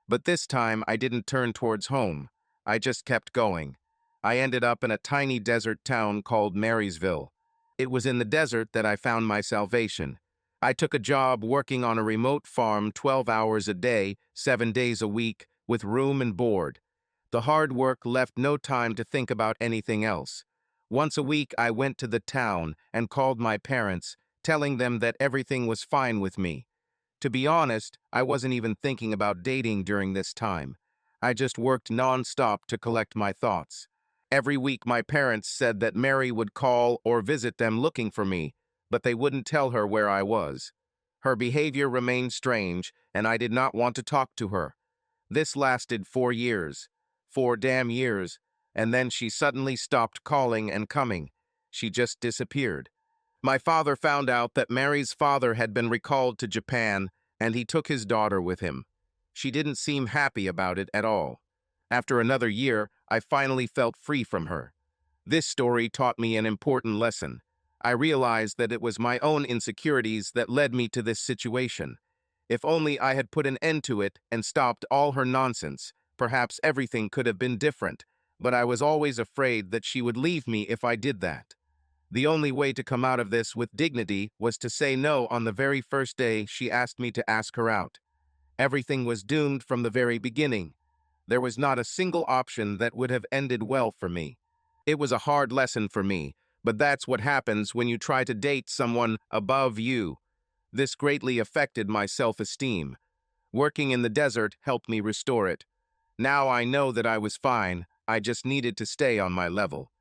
But this time I didn't turn towards home. I just kept going. I ended up in a tiny desert town called Marysville. It was in the desert that I found my salvation. I took a job working on a remote farm 12 hours a day, 7 days a week, with room and board. The hard work left no time to think about anything else. Once a week, I went to the town and called my parents, telling them that everything was fine with me. To be honest, I wasn't even thinking about dating during this time. I just worked non-stop to collect my thoughts. Every week, my parents said that Mary would call or visit them looking for me, but they wouldn't tell her where I was. Her behavior remained strange, and I did not want to talk to her. This lasted 4 years. 4 damn years. and then she suddenly stopped calling and coming. She just disappeared. My father found out that Mary's father had been recalled to Japan, and he took his daughter with him. She didn't seem happy about it at all. After another year, I finally felt free from her. This story taught me an important lesson. I realized that it was my own insecurities that led me to this situation. If only I had put an end to it and stopped all her nonsense, perhaps everything could have been different, but I was always afraid that she would leave me if I did that. The only way to come out of this with dignity was to say no on the very first day she asked me to ask her out. Everything was doomed from the very beginning. There was not a single option that would have ended well for me. It was a hard lesson for me, but that's what happens when you try to date someone above you. This greatly affected my self-esteem. Working in the desert helped me restore it. Now I know that I was fine, I just needed to stay on my level.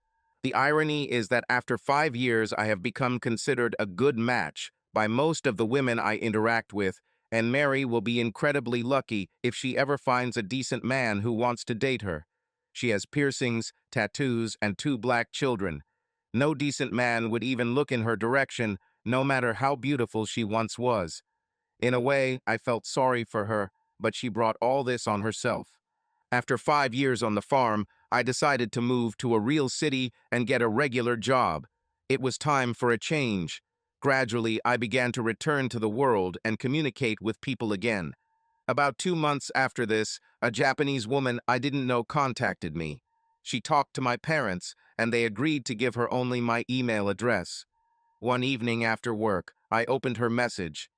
The irony is that after 5 years I have become considered a good match by most of the women I interact with, and Mary will be incredibly lucky if she ever finds a decent man who wants to date her. She has piercings, tattoos, and 2 black children. No decent man would even look in her direction, no matter how beautiful she once was. In a way, I felt sorry for her, but she brought all this on herself. After 5 years on the farm, I decided to move to a real city and get a regular job. It was time for a change. Gradually, I began to return to the world and communicate with people again. About 2 months after this, a Japanese woman I didn't know contacted me. She talked to my parents, and they agreed to give her only my email address. One evening after work, I opened her message.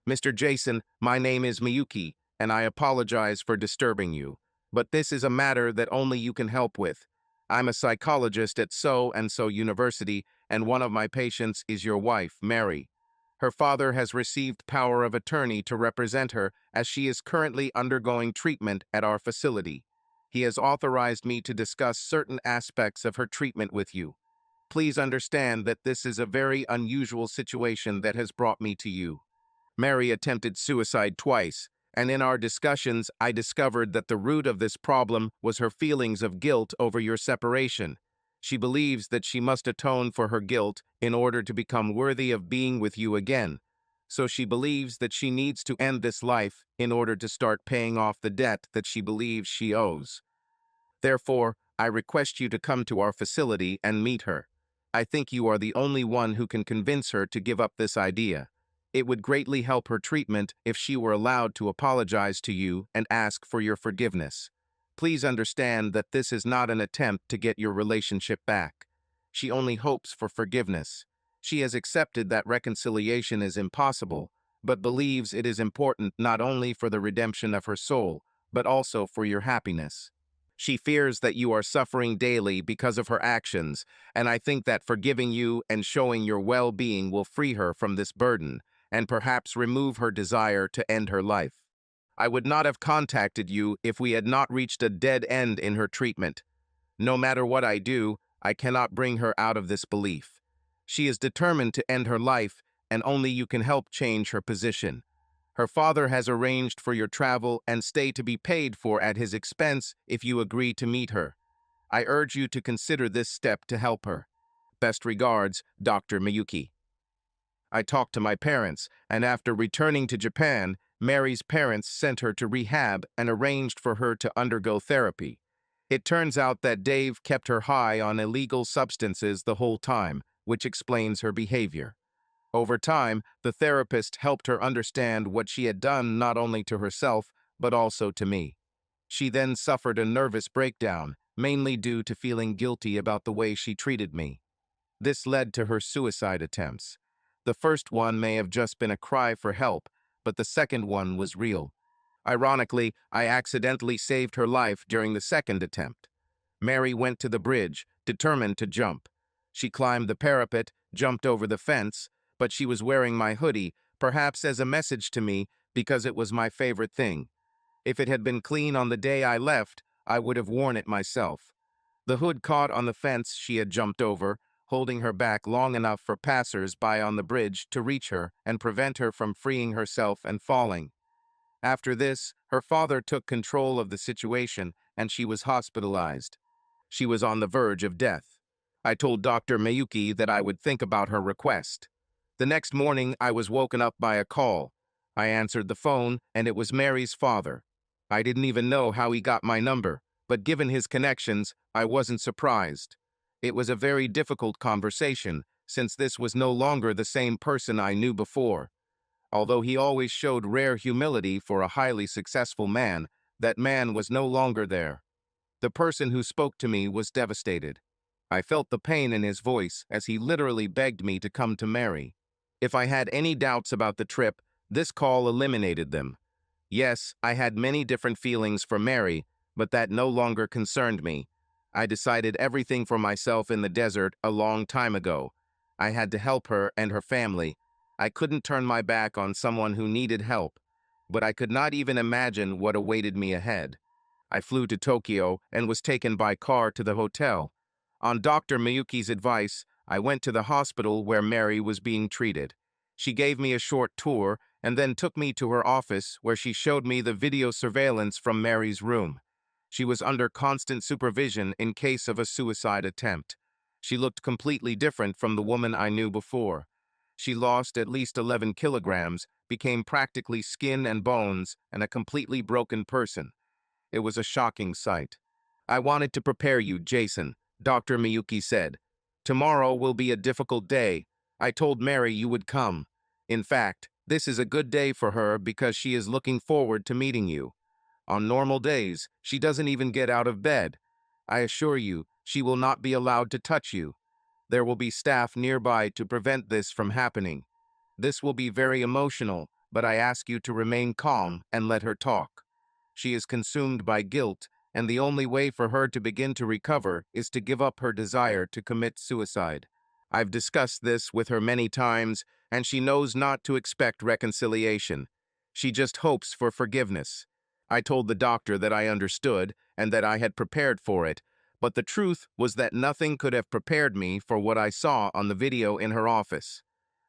"Mr. Jason, my name is Miyuki, and I apologize for disturbing you. But this is a matter that only you can help with. I'm a psychologist at so-and-so University, and one of my patients is your wife, Mary. Her father has received power of attorney to represent her as she is currently undergoing treatment at our facility. He has authorized me to discuss certain aspects of her treatment with you. Please understand that this is a very unusual situation that has brought me to you." Mary attempted suicide twice, and in our discussions, I discovered that the root of this problem was her feelings of guilt over your separation. She believes that she must atone for her guilt in order to become worthy of being with you again. So she believes that she needs to end this life in order to start paying off the debt that she believes she owes. Therefore, I request you to come to our facility and meet her. I think you are the only one who can convince her to give up this idea. It would greatly help her treatment if she were allowed to apologize to you and ask for your forgiveness. Please understand that this is not an attempt to get your relationship back. She only hopes for forgiveness. She has accepted that reconciliation is impossible, but believes it is important not only for the redemption of her soul, but also for your happiness. She fears that you are suffering daily because of her actions, and I think that forgiving you and showing your well-being will free her from this burden, and perhaps remove her desire to end her life. I would not have contacted you if we had not reached a dead end in her treatment. No matter what I do, I cannot bring her out of this belief. She is determined to end her life, and only you can help change her position. Her father has arranged for your travel and stay to be paid for at his expense if you agree to meet her. I urge you to consider this step to help her. Best regards, Dr. Miyuki. I talked to my parents, and after returning to Japan, Mary's parents sent her to rehab and arranged for her to undergo therapy. It turns out that Dave kept her high on illegal substances the whole time, which explains her behavior. Over time, the therapist helped her understand what she had done not only to herself, but also to me. She then suffered a nervous breakdown, mainly due to feeling guilty about the way she treated me. This led to her suicide attempts. The first one may have just been a cry for help, but the second one was real. Ironically, I accidentally saved her life during the second attempt. Mary went to the bridge, determined to jump. She climbed the parapet, jumped over the fence, but she was wearing my hoodie, perhaps as a message to me because it was my favorite thing. If it had been clean on the day I left, I would have worn it myself. The hood caught on the fence she had jumped over, holding her back long enough for passers-by on the bridge to reach her and prevent her from freeing herself and falling. After this, her father took control of the situation and she was hospitalized. She was on the verge of death. I told Dr. Miyuki that I would think about her request. The next morning, I was woken up by a call. I answered the phone, and it was Mary's father. I didn't even know how he got my number, but given his connections, I wasn't surprised. It was a very difficult conversation, since this was no longer the same person I knew before. Although he always showed rare humility for a highly successful man, that man was no longer there. The person who spoke to me was devastated. I felt the pain in his voice as he literally begged me to come to Mary. If I had any doubts about the trip, this call eliminated them. Yes, I had many different feelings for Mary, but that no longer concerned me. I decided everything for myself in the desert a long time ago. I had to help her and her family. I couldn't turn my back on someone who needed help, but I could not even imagine what awaited me ahead. I flew to Tokyo and was taken by car to the hotel. On Dr. Miyuki's advice, I went to the hospital where Mary was being treated. She gave me a short tour and then took me to her office where she showed me the video surveillance from Mary's room. She was under constant supervision in case of a suicide attempt. She looked completely different from the woman I knew before. She lost at least 11 kilograms, became practically skin and bones, and a completely broken person. It was a shocking sight. "I wanted to prepare you, Jason," Dr. Miyuki said. "Tomorrow will be a difficult day. I told Mary you would come. In fact, this is a good day for her because she is looking forward to meeting you. On normal days, she doesn't even get out of bed. I assure you, she will not be allowed to touch you. There will be staff nearby to prevent this from happening. This will be very emotional, but I ask you to remain calm and let her talk. She is consumed by guilt, and the only way for her to begin to recover is to give up her desire to commit suicide. I've discussed this with her many times, and she knows not to expect reconciliation. She just hopes for forgiveness. I told the doctor that I understood and that I had prepared for it, but the truth was that nothing could have prepared me for what I saw on the video in her office.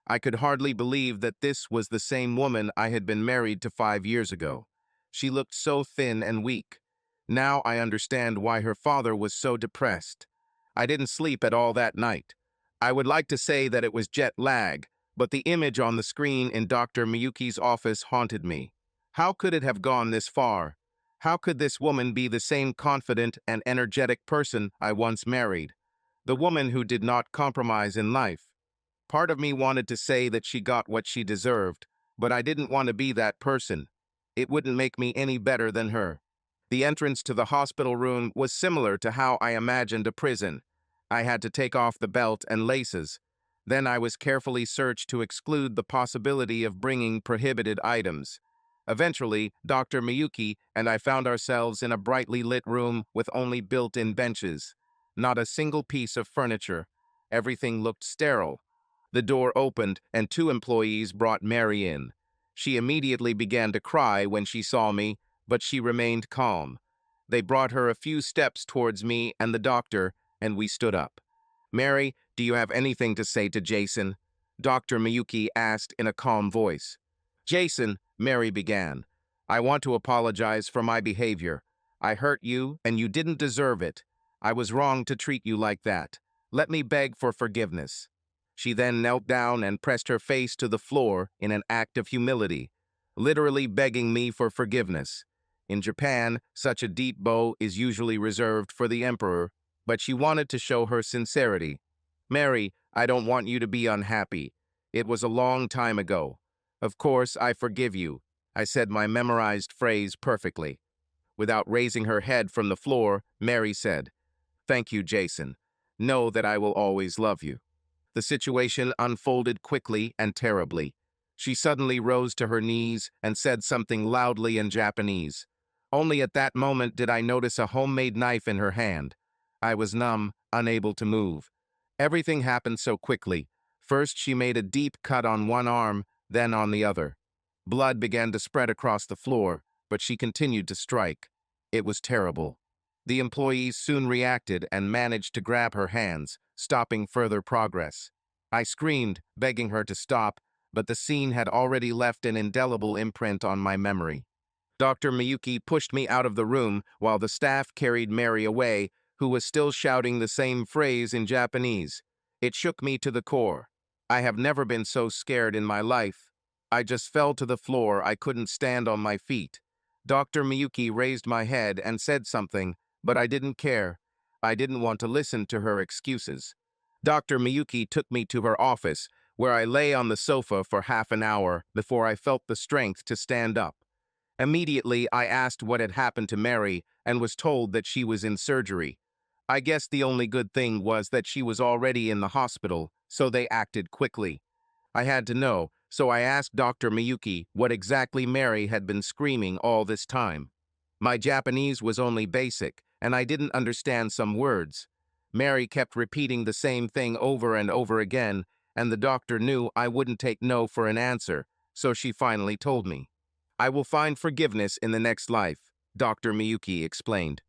I could hardly believe that this was the same woman I had been married to 5 years ago. She looked so thin and weak. Now I understand why her father was so depressed. I didn't sleep at all that night. I would like to say that it was jet lag, but the image on the screen in Dr. Miyuki's office haunted me. How could it have gone this far? How could this woman be the same confident and energetic person I once married? The woman who did not compromise in life. Part of me wanted to say that she got what she deserved, but I didn't want to be that person. It wouldn't make me any better than her. The entrance to the hospital room was similar to how I imagined a prison. I had to take off the belt and laces. Then I was carefully searched to exclude the possibility of bringing prohibited items. Eventually, Dr. Miyuki and I found ourselves in a brightly lit room with only built-in benches. Not a single piece of furniture. Everything looked sterile. The door opened and 2 employees brought Mary in. She immediately began to cry when she saw me, but she remained calm. They brought her a few steps towards me and the doctor, and we stood up. "Mary, do you have anything to say to Jason?" Dr. Miyuki asked in a calm voice. "Jason," Mary began, "I want to apologize for my behavior. I hurt you, and you didn't deserve it. I was wrong to treat you like that. Let me beg for forgiveness." She then knelt down and pressed her face to the floor in an act of humility, literally begging me for forgiveness. In Japan, such a deep bow is usually reserved for the emperor, but she wanted to show her sincerity. "Mary, I don't want you to be unhappy. It was a long time ago. Of course, I forgive you." I said my memorized phrase perfectly. Without raising her head from the floor, Mary said, "Thank you, Jason. Know that I will always love you." The situation unfolded quickly and terribly. She suddenly rose to her knees and said something loudly in Japanese. Only at that moment did I notice a homemade knife in her hand. I was numb, unable to move. Everything happened so quickly. First, she made a deep cut on one arm, then on the other. Blood began to spread across the floor, but she continued to strike. It was terrible. The employees soon reacted and managed to grab her hands, stopping further progress. I screamed, begging her to stop, but the scene had already left an indelible imprint on my memory. Dr. Miyuki pushed me out of the room while the staff carried Mary away, who was still shouting the same phrase in Japanese. It shook me to the core. I have never been so scared in my life. I just fell to the floor. I couldn't stand on my feet. Dr. Miyuki raised my head and said something, but I didn't care. I didn't want to listen to her excuses. Dr. Miyuki took me to her office, where I lay on the sofa for half an hour before I felt the strength to stand up. Immediately, I asked what had happened to Mary and was told that she was in surgery. I guess the only good thing was that she was already in the hospital, so they acted quickly. I had to know, so I asked Dr. Miyuki what exactly Mary had been screaming all this time. My Japanese was only basic, and I didn't understand some words. Mary kept repeating the same thing over and over again, and the doctor knew I wouldn't take no for an answer, so she finally told me. I will find forgiveness in the next life, Dr. Miyuki explained.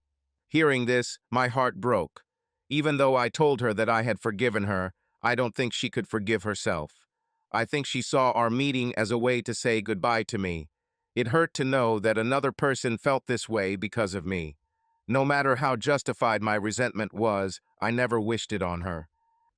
Hearing this, my heart broke. Even though I told her that I had forgiven her, I don't think she could forgive herself. I think she saw our meeting as a way to say goodbye to me. It hurt to know that another person felt this way because of me. No matter how justified my resentment was, I never wished it on her.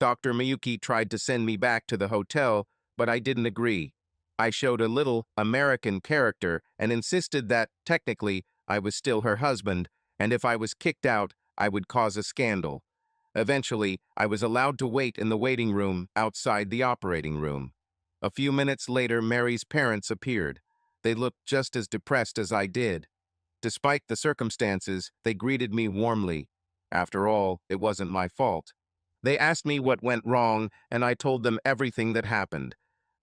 Dr. Miyuki tried to send me back to the hotel, but I didn't agree. I showed a little American character and insisted that, technically, I was still her husband, and if I was kicked out, I would cause a scandal. Eventually, I was allowed to wait in the waiting room outside the operating room. A few minutes later, Mary's parents appeared. They looked just as depressed as I did. Despite the circumstances, they greeted me warmly. After all, it wasn't my fault. They asked me what went wrong, and I told them everything that happened.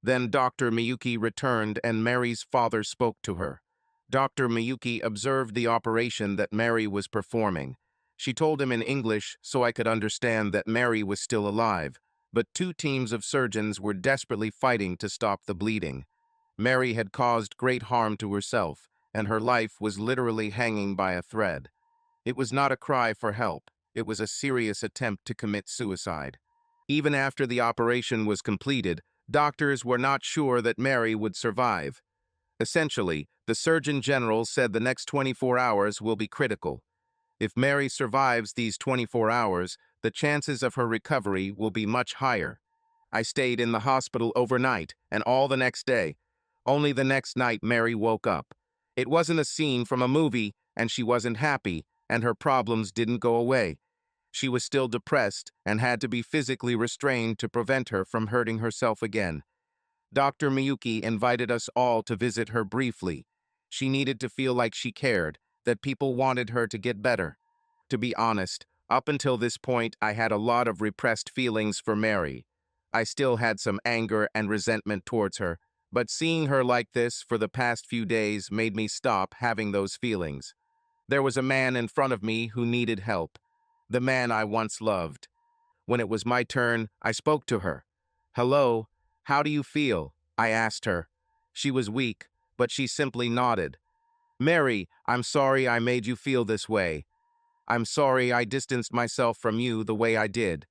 Then Dr. Miyuki returned, and Mary's father spoke to her. Dr. Miyuki observed the operation that Mary was performing. She told him in English so I could understand that Mary was still alive, but two teams of surgeons were desperately fighting to stop the bleeding. Mary had caused great harm to herself, and her life was literally hanging by a thread. It was not a cry for help. It was a serious attempt to commit suicide. Even after the operation was completed, doctors were not sure that Mary would survive. Essentially, the Surgeon General said the next 24 hours will be critical. If Mary survives these 24 hours, the chances of her recovery will be much higher. I stayed in the hospital overnight and all the next day. Only the next night Mary woke up. It wasn't a scene from a movie, and she wasn't happy, and her problems didn't go away. She was still depressed and had to be physically restrained to prevent her from hurting herself again. Dr. Miyuki invited us all to visit her briefly. She needed to feel like she cared, that people wanted her to get better. To be honest, up until this point, I had a lot of repressed feelings for Mary. I still had some anger and resentment towards her, but seeing her like this for the past few days made me stop having those feelings. There was a man in front of me who needed help, the man I once loved. When it was my turn, I spoke to her. "Hello, how do you feel?" I asked her. She was weak, but she simply nodded. "Mary, I'm sorry I made you feel this way. I'm sorry I distanced myself from you the way I did.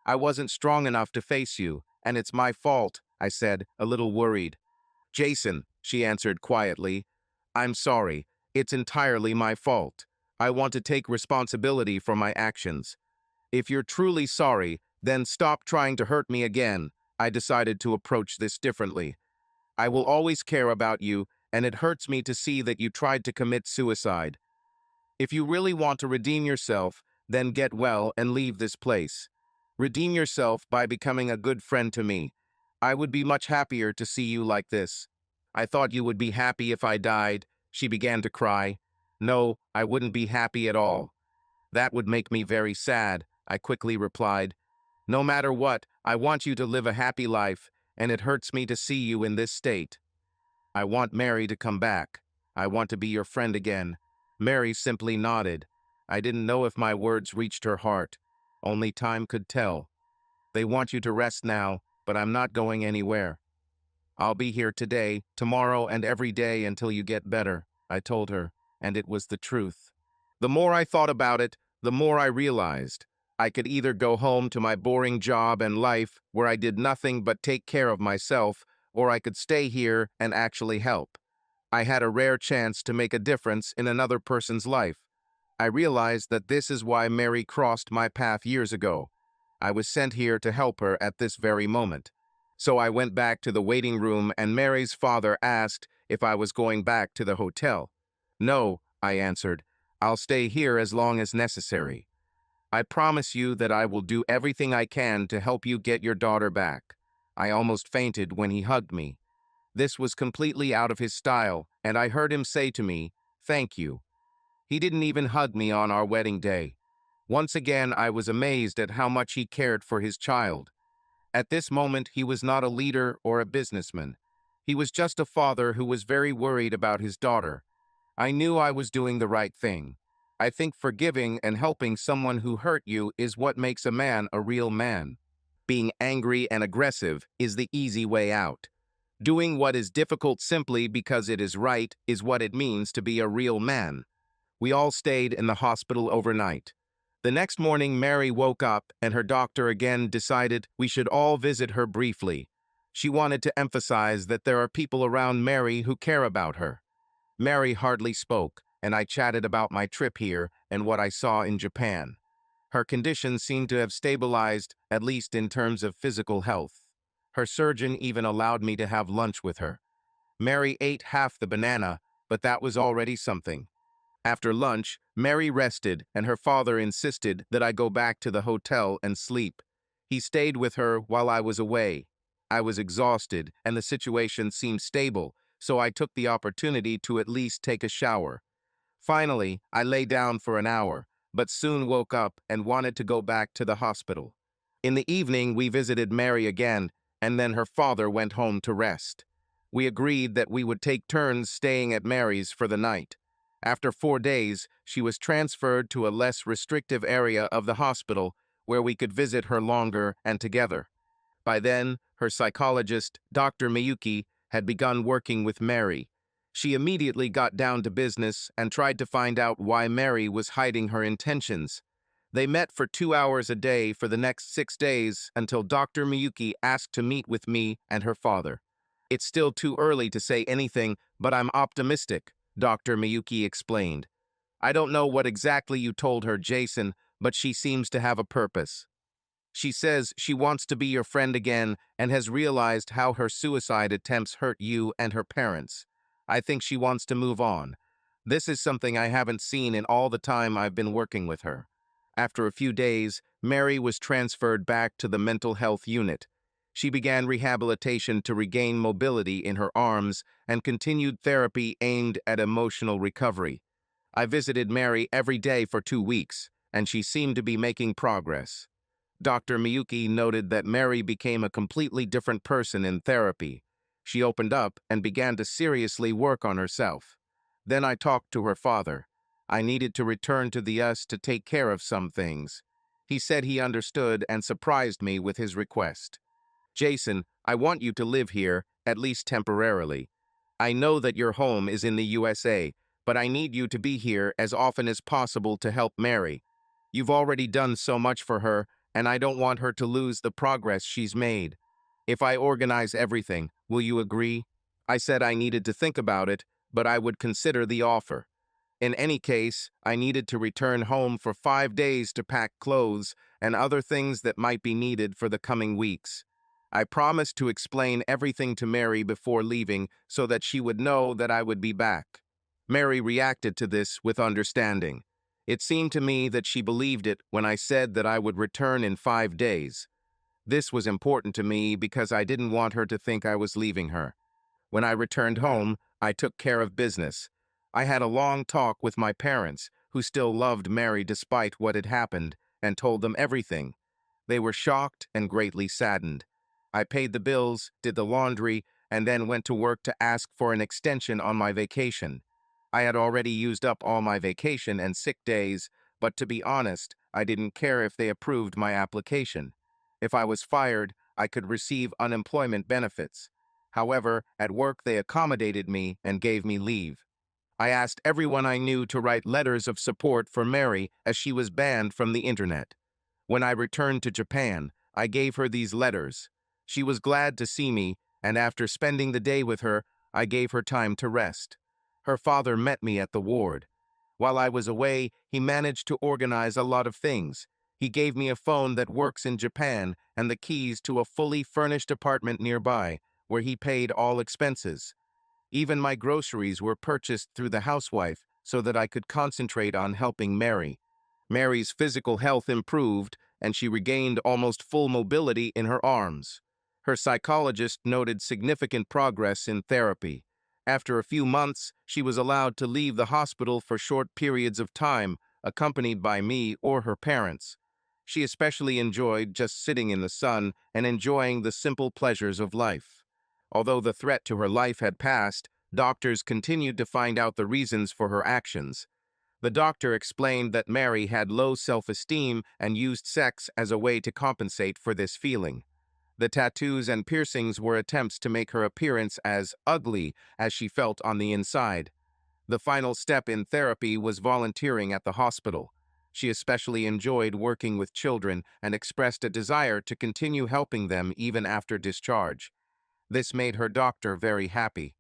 I wasn't strong enough to face you, and it's my fault," I said, a little worried. "Jason," she answered quietly, "I'm sorry. It's entirely my fault. I want to take responsibility for my actions. If you're truly sorry, then stop trying to hurt me again." I decided to approach this differently. "I will always care about you, and it hurts me to see that you tried to commit suicide. If you really want to redeem yourself, then get well and leave this place. Redeem yourself by becoming a good friend to me. I would be much happier to see you like this. I thought you would be happy if I died." She began to cry. "No, I wouldn't be happy at all. That would make me very sad," I quickly replied. "No matter what, I want you to live a happy life, and it hurts me to see you in this state. I want Mary to come back. I want to be your friend again." Mary simply nodded. I didn't know if my words reached her heart. Only time could tell. "They want you to rest now, but I'm not going anywhere. I'll be here today, tomorrow, and every day until you get better," I told her, and it was the truth. The more I thought about it, the more I realized I could either go home to my boring job and life where I did nothing but take care of myself, or I could stay here and actually help. I had a rare chance to make a difference in another person's life. I realized that this is why Mary crossed my path years ago. I was sent here to help her at this very moment. So I went back to the waiting room and Mary's father asked if I was going back to the hotel. No, I answered. I'll stay here as long as necessary. I promise you that I will do everything I can to help you get your daughter back. I almost fainted when he hugged me. This was completely out of his style, and I heard him say to me, "Thank you." He didn't even hug me on our wedding day. Once again, I was amazed at how much he cared for his child. At this moment, he was not a leader or a businessman. He was just a father who was very worried about his daughter. I knew I was doing the right thing. I think forgiving and helping someone who hurt you is what makes a man a real man. Being angry and aggressive is the easy way out. Doing what is difficult simply because it is right is what it means to be a real man. We all stayed in the hospital overnight. The next morning, Mary woke up and her doctor again decided we should all visit her briefly. She wanted to emphasize that there are people around Mary who care about her. Mary hardly spoke, and I chatted about my trip here and what I saw in Japan. Her condition seemed to have stabilized, at least in terms of physical health. Her surgeon even allowed me to have lunch with her. Mary ate half the banana, but that was already something. After lunch, Mary rested, and her father insisted that I go back to the hotel and sleep. He stayed with her while I was away. I was exhausted, and the situation seemed stable, so I took the opportunity to at least take a shower. Finally, I lay down for an hour, but soon woke up and wanted to go back to the hospital. In the evening, we visited Mary again, and then her father went home to rest. We agreed that we would take turns staying at Mary's for the night. After 4 days, she was transferred to a less restrictive area of the hospital where we could visit her longer and together. By then, her psychologist, Dr. Miyuki, had begun working with Mary. She immediately got down to business and tried to find out why Mary was hiding her intentions. They met for 2 hours a day for the next 6 days until Dr. Miyuki asked to meet with me and her father. "It's still too early to say anything, but I'm optimistic," Dr. Miyuki explained. "I don't know what exactly you told her, Jason, but she seems to have a purpose. She says she wants to be your friend again and has realized how her suicide attempts hurt you and her parents. I think she wants to move on. This is something I haven't seen in all the time I've been working with her." After a few days, Mary was transferred back to the mental health unit. She began rehabilitation to regain mobility in her arms and continued therapy aimed at emotional recovery. I visited Mary every day for 2 weeks, and she seemed to be making progress. Dr. Miyuki noted that Mary became a completely different person in therapy. She opened up and began to seriously work on herself. Then I talked to her father. I needed to return to the US to take care of some things. He said he understood and surprised me with his request. "Jason, I want you to live here, at least temporarily. I know that your home is in the USA, but I need you to be here as often as possible to help Mary. You've already done so much for her, and I don't want her to lose the progress she's made. If I organize everything, will you agree?" I said I needed to think about it, but I would consider the offer. In any case, I needed to return home for 5 days to pack clothes and other things that might be needed for the coming weeks. I promised to explain everything to Mary before leaving so that she would know that I would be back. Mary reacted to this with understanding. It seemed to me that she believed it when I said that I would return in 5 days. This was important to me because I didn't want her to think I was leaving her. When I returned home, I took care of business. I had a long talk with my parents, who still loved Mary despite what had happened, and told them everything. They were shocked and greatly saddened. I paid the bills, did the laundry, and then went to work to ask for an extension on my vacation. I had already used up all my vacation and sick days, but to be honest, I didn't care if they approved my application. If I was fired, I could receive unemployment benefits. However, at work they accommodated me and gave me leave. I asked everyone I knew to write letters of support for Mary as she was banned from the internet. When I returned to Japan, I gave her these letters. She was glad to see me, and after spending the day with her, I gave her time to rest. Her father met me at the ward. While I was away, he managed to organize a lot of things. He gave me a phone that works in Japan and the keys to a fully furnished apartment nearby, where he paid all expenses. Even my groceries were purchased through the housewife so that I could concentrate on helping Mary. Mary's physical health improved, and she regained almost full mobility in her arms. Her psychologist noted significant progress in therapy. After a few months, she was allowed to leave the hospital for short periods of time, accompanied by me or her parents. She especially enjoyed just sitting in the sun and enjoying the simple pleasures of life. Although the threat to her life had passed, doctors continued to find out the reasons for her actions. The doctor explained that Mary had low self-esteem and used sex as a way to compensate for this feeling. The tattoos and piercings were attempts to make her appearance as ugly as she felt on the inside. The final step in therapy was volunteering at the hospital. She especially enjoyed working with children and expressed a desire to continue helping them even after discharge. This made her doctor very happy.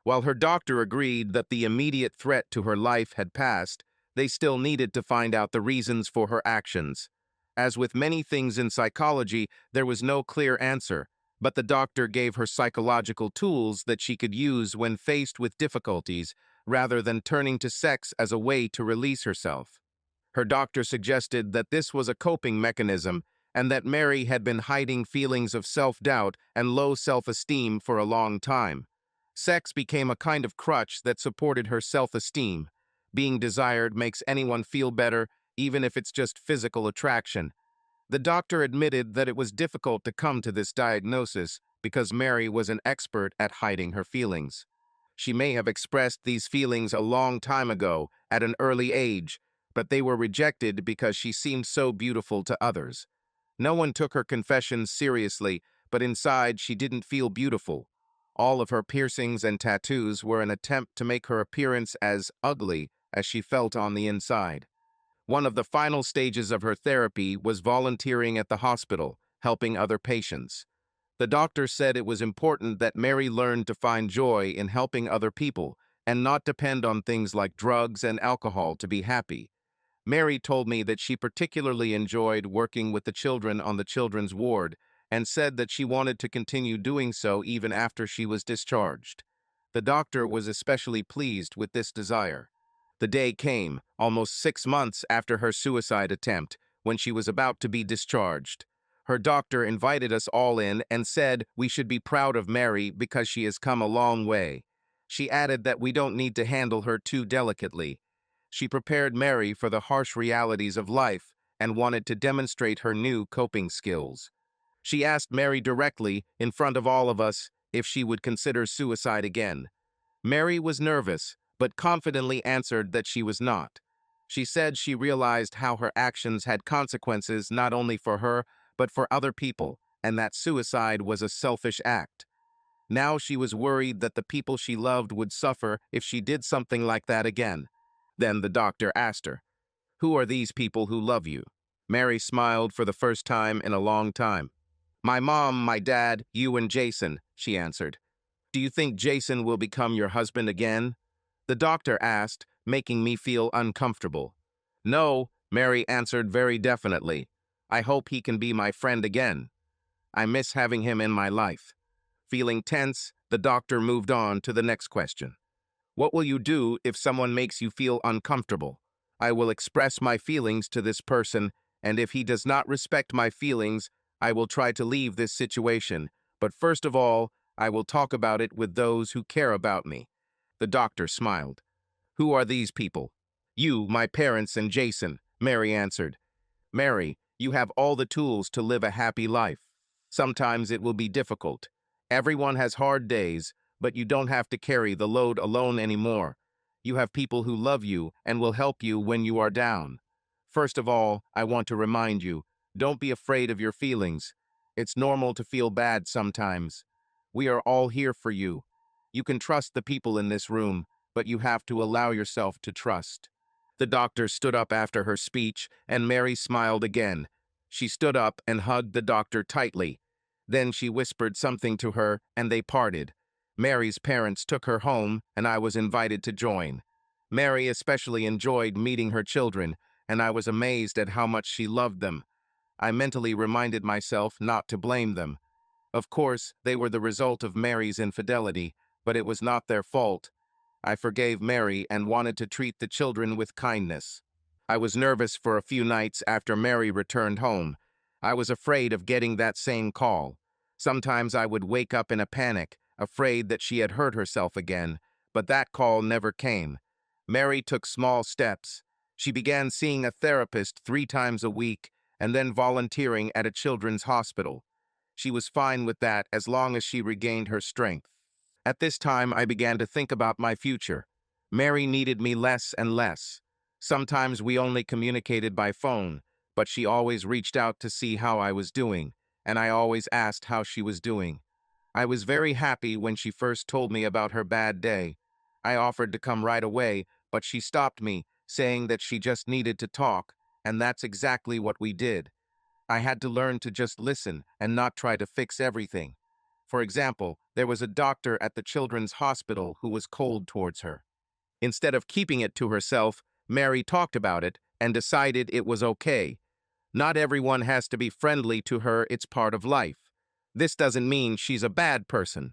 While her doctor agreed that the immediate threat to her life had passed, they still needed to find out the reasons for her actions. As with many things in psychology, there was no clear answer, but the doctor gave her psychological tools that she could use when faced with difficulties, rather than turning to sex as a way to release herself. Her doctor suggested that this was a coping mechanism and that Mary had been hiding feelings of self-doubt and low self-esteem for a long time. Sex became a kind of crutch that supported her self-esteem. Being desired makes anyone feel better, even if it's just physical attraction. The doctor admitted that it was difficult to come to this diagnosis because Mary was an expert at hiding her feelings. She may have expressed these feelings a long time ago, at an early age, but they were rejected because she seemed so beautiful to others. No one took her confessions seriously, but inside she didn't feel beautiful. All of her piercings and tattoos were an attempt to make her appearance as ugly as she felt on the inside. One of the final stages of her therapy was volunteering at the hospital, helping other patients. The doctor said it was important that Mary learn to find joy in helping other people and not depend on things like drugs and alcohol to be happy. Mary told me that she particularly enjoyed working with the children on the children's ward and said that she wanted to continue doing so even after she was discharged. The doctor was especially pleased with this desire. The day came, almost 6 months after her suicide attempt, when she was about to be discharged. Her doctor invited us all in and said we should be proud of Mary because she has come a long way. She added that we don't need to handle her too delicately. She prepared Mary for the harsh realities of life and wanted to demonstrate her new coping skills. She asked Mary directly, in front of all of us, if she would consider suicide again. Mary was nervous, but confidently answered that she was not. She said she realized how her actions had consequences not only for her, but for other people, and that suicide was a selfish act. Now she was worried that the people she loved would suffer if she did something like that again. Then the doctor asked her, "Who are these people who love you?" Mary smiled for the first time in a long time. "My mom, my dad, you and Jason," she answered. "Do you think Jason will become your husband again?" The doctor asked, making me feel uncomfortable. "No," Mary answered very definitely. "I hope he can be my friend again. I miss having him in my life." Feeling tense, the doctor moved on to the next question. "What will you do if someone makes you feel uncomfortable?" "I will express my feelings to this person, and if he does not respect my feelings, I will try to leave this situation. But first of all, I will talk about it with those who care about me." The doctor smiled. "Who are these people?" "You, my parents, and Jason," Mary answered. "Mary, you have all the tools to live a happy life. Sometimes it will be difficult. Everyone has hard days, but you don't have to carry the load alone anymore. You have people who love you and will help you when you are down. First of all, I want to remind you, don't be afraid of your feelings. It's normal to feel bad sometimes. We are all here for you. You can trust the people in this room, but you have to allow yourself to trust." The doctor stood up after her speech, and Mary smiled again. She stood up and hugged the doctor tightly. Then she whispered something to her, and they parted. Mary's parents took her home, and I was invited to join. Mary especially enjoyed meeting her children, and I was amazed at how much she loved them. I mentally reminded myself not to blame them. Of course, they were the result of Mary's infidelity, but it was not their fault. I forgave Mary and wanted to treat the children with kindness. I was nervous for a few nights after Mary returned home. I was afraid of getting that same call. Sometimes I would wake up in a panic, afraid that she had hurt herself again, but that call never came. Mary took small steps. She began seeing a therapist 3 times a week and then volunteering at a children's hospital. She was fine with that as long as she regained her strength. At this time, I began to think about my future. Mary needed me less and less. Sometimes we only communicated by phone, but she always reached out to see how I was doing, and I always asked how she was doing. I was very happy when she first told me about her bad day. I offered to come right away, but she stopped me, saying that she just needed to talk, and that's exactly what we did. I had to learn to just listen and not try to fix everything. For example, there was a doctor at the children's hospital who was cold towards her. Instead of keeping it to herself, Mary talked about it and decided it was okay. Not everyone has to be friendly to her, it's part of life. This doesn't mean she's a bad person.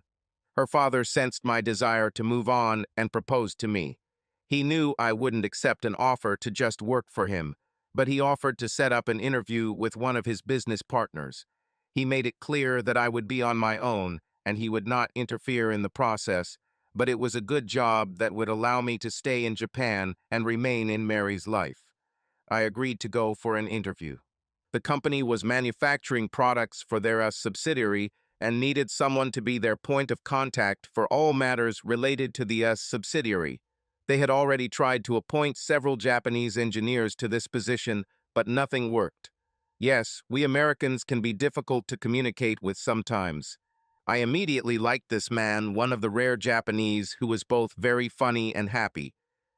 Her father sensed my desire to move on and proposed to me. He knew I wouldn't accept an offer to just work for him, but he offered to set up an interview with one of his business partners. He made it clear that I would be on my own and he would not interfere in the process, but it was a good job that would allow me to stay in Japan and remain in Mary's life. I agreed to go for an interview. The company was manufacturing products for their subsidiary and needed someone to be their point of contact for all matters related to the subsidiary. They had already tried to appoint several Japanese engineers to this position, but nothing worked. Yes, we Americans can be difficult to communicate with sometimes. I immediately liked this man, one of the rare Japanese who was both very funny and happy.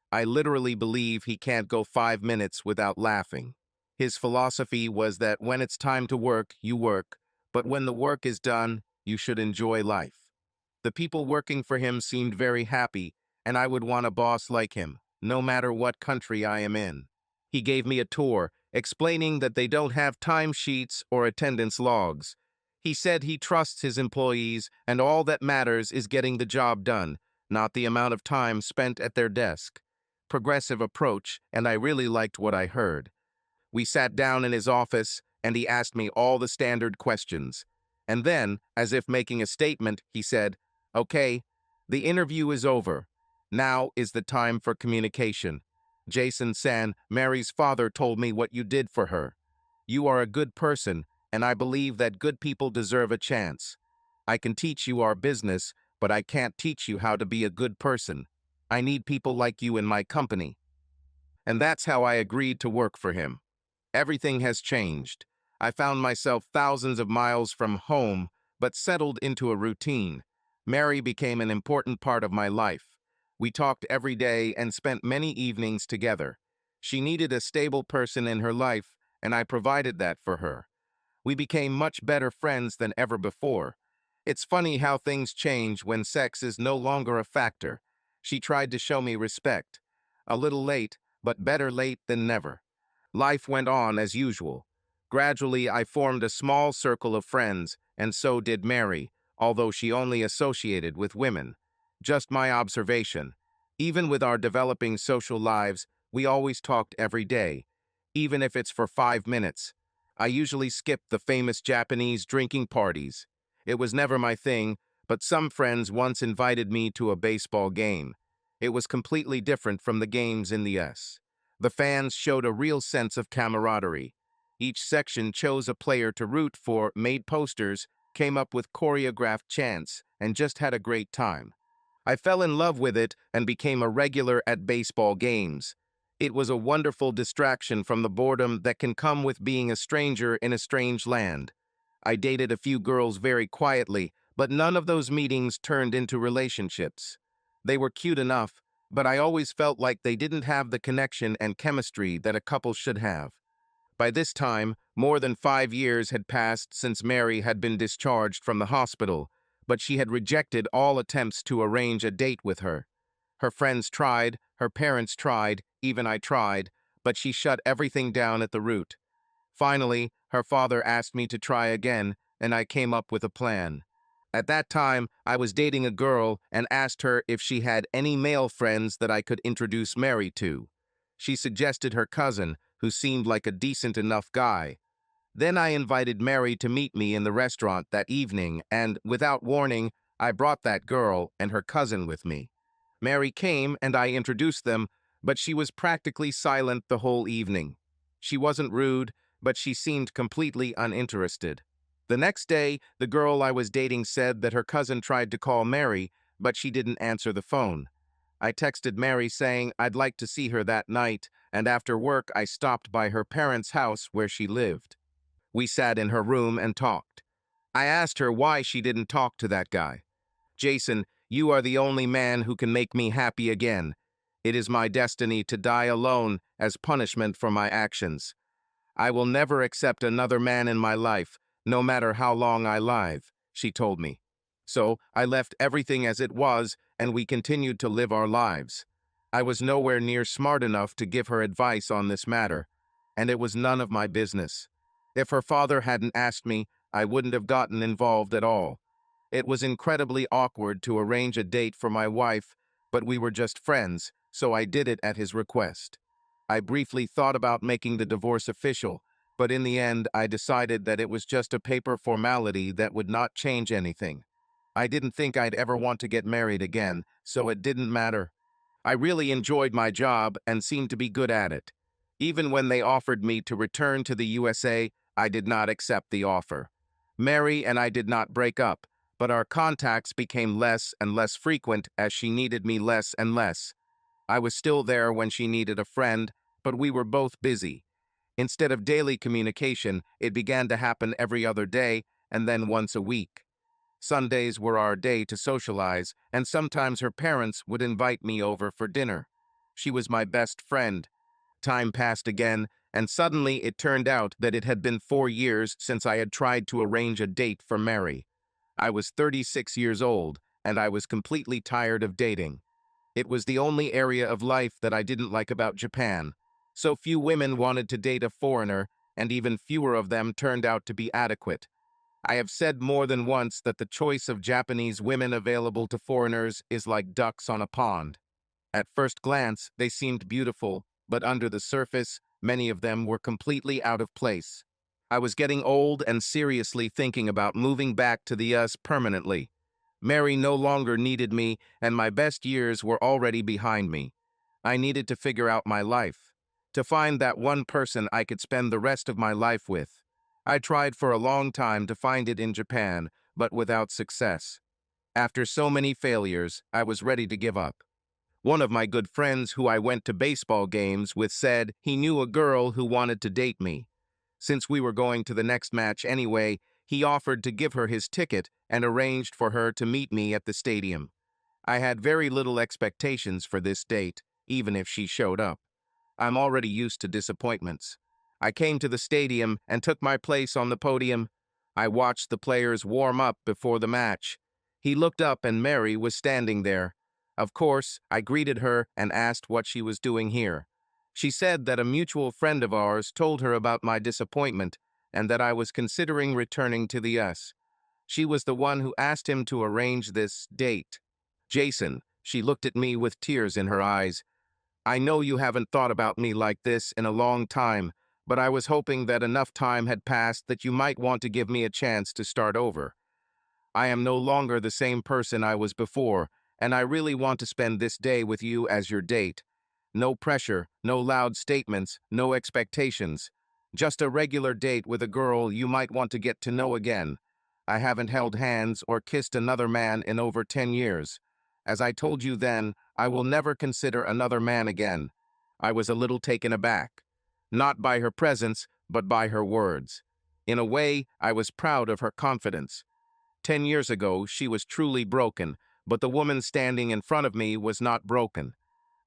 I literally believe he can't go 5 minutes without laughing. His philosophy was that when it's time to work, you work, but when the work is done, you should enjoy life. The people working for him seemed very happy, and I would want a boss like him, no matter what country I am in. He gave me a tour, explaining that they don't have timesheets or attendance logs. He said he trusts his employees, and all that matters is getting the job done, not the amount of time spent at their desk. Progressive approach, and I really liked what I heard. We sat down in his office, and he asked me all the standard questions. And then, as if making a statement, he said, "Okay, the interview is over. Now is the time for communication. Jason-san, Mary's father told me what you did for her. You are a good person, and I believe that good people deserve a chance. I can teach you our business, but I can't teach you how to be a good person. I need people like you in my company." And that's how I agreed to work for him. Everything has changed. I found myself thousands of miles from home, but settled into a routine. Mary became an important part of my life. We talked every day and spent many evenings together. She needed a stable person in her life, and I provided that for her. We became much better friends than ever before. It's funny how things change when sex is no longer a factor. She tried to show me respect. A little late, but better late than never. Life went on as usual. Gradually, I formed a small circle of friends, and so did Mary, although she only associated with women. Just my observation. Even with our developing social lives, we always talked every day, even if it's for 5 minutes. I usually skipped the famous Japanese drinking parties. It was never my thing, but some friends once invited me to a baseball game. It was completely different from the games in the US. The fans showed a real sense of camaraderie. Each section chose a player to root for, made posters, came up with choreographed chants, and just had a great time. I fell in love with it and became a regular at baseball games. It was a wonderful distraction from the boredom that can come with being a stranger in a strange land. I dated a few girls very quietly, but none of those meetings turned into relationships. They were cute enough, but I always felt like they didn't have the connection and chemistry that a couple should have. By this time, more than 5 years had passed since Mary had been discharged from the hospital, but she had rejected all attempts to arrange a date with her. Her friends tried, Her parents tried, even I tried, but she shut everything down at the root. Finally, her father asked me to try again, and I came up with a plan. At that time, I was dating a girl and asked her if she had any male friends that I could introduce Mary to. She suggested her cousin, who seemed like a decent enough guy. Then I invited Mary to meet me in the restaurant that evening, and, without warning, I brought that girl and her cousin with me. Mary came and I introduced them, but she was practically silent the whole evening. She wasn't rude, but she seemed completely uninterested. The next day, the girl I was dating said that her cousin tried to call Mary, but she didn't answer the phone. I texted Mary saying I'd like to see her that night, and after work I stopped by her parents' house where she lived. We sat in her room and talked. I asked her why she didn't talk to that guy. "Jason, you are the only man who can make me happy again. It is my destiny to die alone as punishment for my actions. I will never accept another man in my life, no matter how long I live," she told me. So I left everything as it was, and we continued to live our lives. I was nowhere near smart enough to give her advice on this matter, and it was none of my business. If her father hadn't asked me, I wouldn't have gotten involved at all. It was incredibly awkward to arrange a date for my wife, but we were just friends, so I did it at his request. I briefly thought about making the divorce official, but in the end I decided that it was just a paper formality that would not change anything. I didn't think I'd ever want to get married again, so it didn't matter. I really enjoyed my job and seemed to be good at it. Even when they offered me to return to the USA, I did not accept the offer. Mary and I did not break up, but our contacts became less and less frequent as she needed me less and less. I was still there when she needed a friend, but we were both busy. Instead of daily communication, it began to happen every other day and then once a week. Sundays were our day to socialize, and sometimes her parents would invite me over for dinner. She was my best friend. Time passed again, and suddenly it turned out that it had been 4 years since I had tried to arrange a date for Mary. I was 36 years old, and I was completely tired of dating. It was the only area of life that I didn't like about Japan. So few women wanted to date a foreigner, and even fewer of them turned out to be adequate. I have said more than once that the choice of Japanese women available to foreigners is like ducks on a pond. At first glance, they seemed beautiful, but under the surface, many of them were completely out of place. I was getting old and seriously thinking about moving back to the US permanently. Mary no longer needed me, and my best years were already behind me. I needed to figure out my life, to find that one person I could spend the rest of my life with. I tried for a long time to find it in Japan, but without success. After so many failures, I was ready to give up. One of my good friends who I went to baseball games with said he knew a girl who wanted to date me. Since we were going to the next match anyway, he offered to give her his ticket and arranged for her to meet me at the stadium. I had very little expectations for this date, even if she showed up. I'm already used to disappointments. I came to the stadium and took my place on the podium. I watched the players warm up before the match. He looked up and Mary was standing there. Of course, I greeted her and asked what she was doing here. She said that a mutual friend of ours told her about my disappointment and that I was considering returning to the US. She was the one who asked him to arrange this date. "Jason," she looked at me with tears in her eyes, "I know you haven't thought about me like this in a long time, but I was hoping that enough time had passed that you might want to give me a chance to start over. I am no longer the same person I was before, and I really want to spend this day with you as your date. No pressure, no loud statements, no expectations. Just a regular date with a girl you might want to get to know again. I haven't held hands or kissed another man in over 10 years. As I told you then, I will never consider another man again." I was a little taken aback. Not by her presence, but by her words. In a way, I was proud of her confidence. 10 years ago, she was truly broken, but the woman standing in front of me was not broken.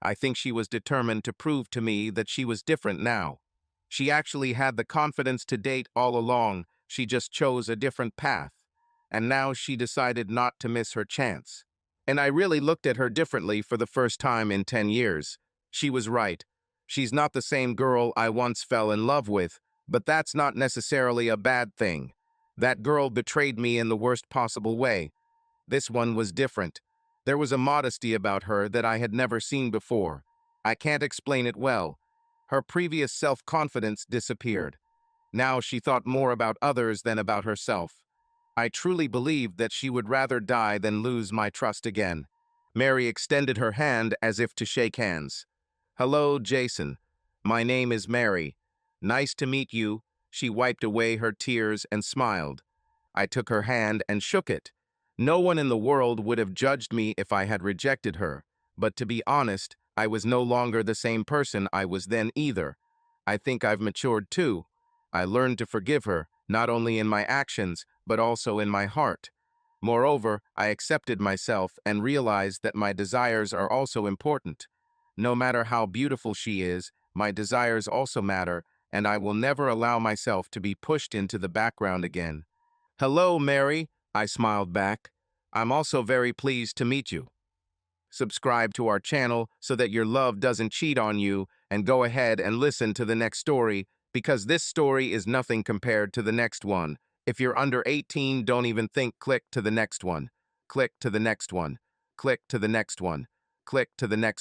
I think she was determined to prove to me that she was different now. She actually had the confidence to date all along, she just chose a different path. And now she decided not to miss her chance. And I really looked at her differently for the first time in 10 years. She was right. She's not the same girl I once fell in love with, but that's not necessarily a bad thing. That girl betrayed me in the worst possible way. This one was different. There was a modesty about her that I had never seen before. I can't explain it well. Her previous self-confidence disappeared. Now she thought more about others than about herself. I truly believed that she would rather die than lose my trust again. Mary extended her hand as if to shake hands. "Hello, Jason. My name is Mary. Nice to meet you." She wiped away her tears and smiled. I took her hand and shook it. No one in the world would have judged me if I had rejected her, but to be honest, I was no longer the same person I was then either. I think I've matured too. I learned to forgive her, not only in my actions, but also in my heart. Moreover, I accepted myself and realized that my desires are also important. No matter how beautiful she is, my desires also matter, and I will never allow myself to be pushed into the background again. "Hello, Mary," I smiled back. "I'm also very pleased to meet you." Subscribe to our channel so that your love doesn't cheat on you, and go ahead and listen to the next story, because this story is nothing compared to the next one. If you're under 18, don't even think. Click to the next one. Click to the next one. Click to the next one. Click to the next one.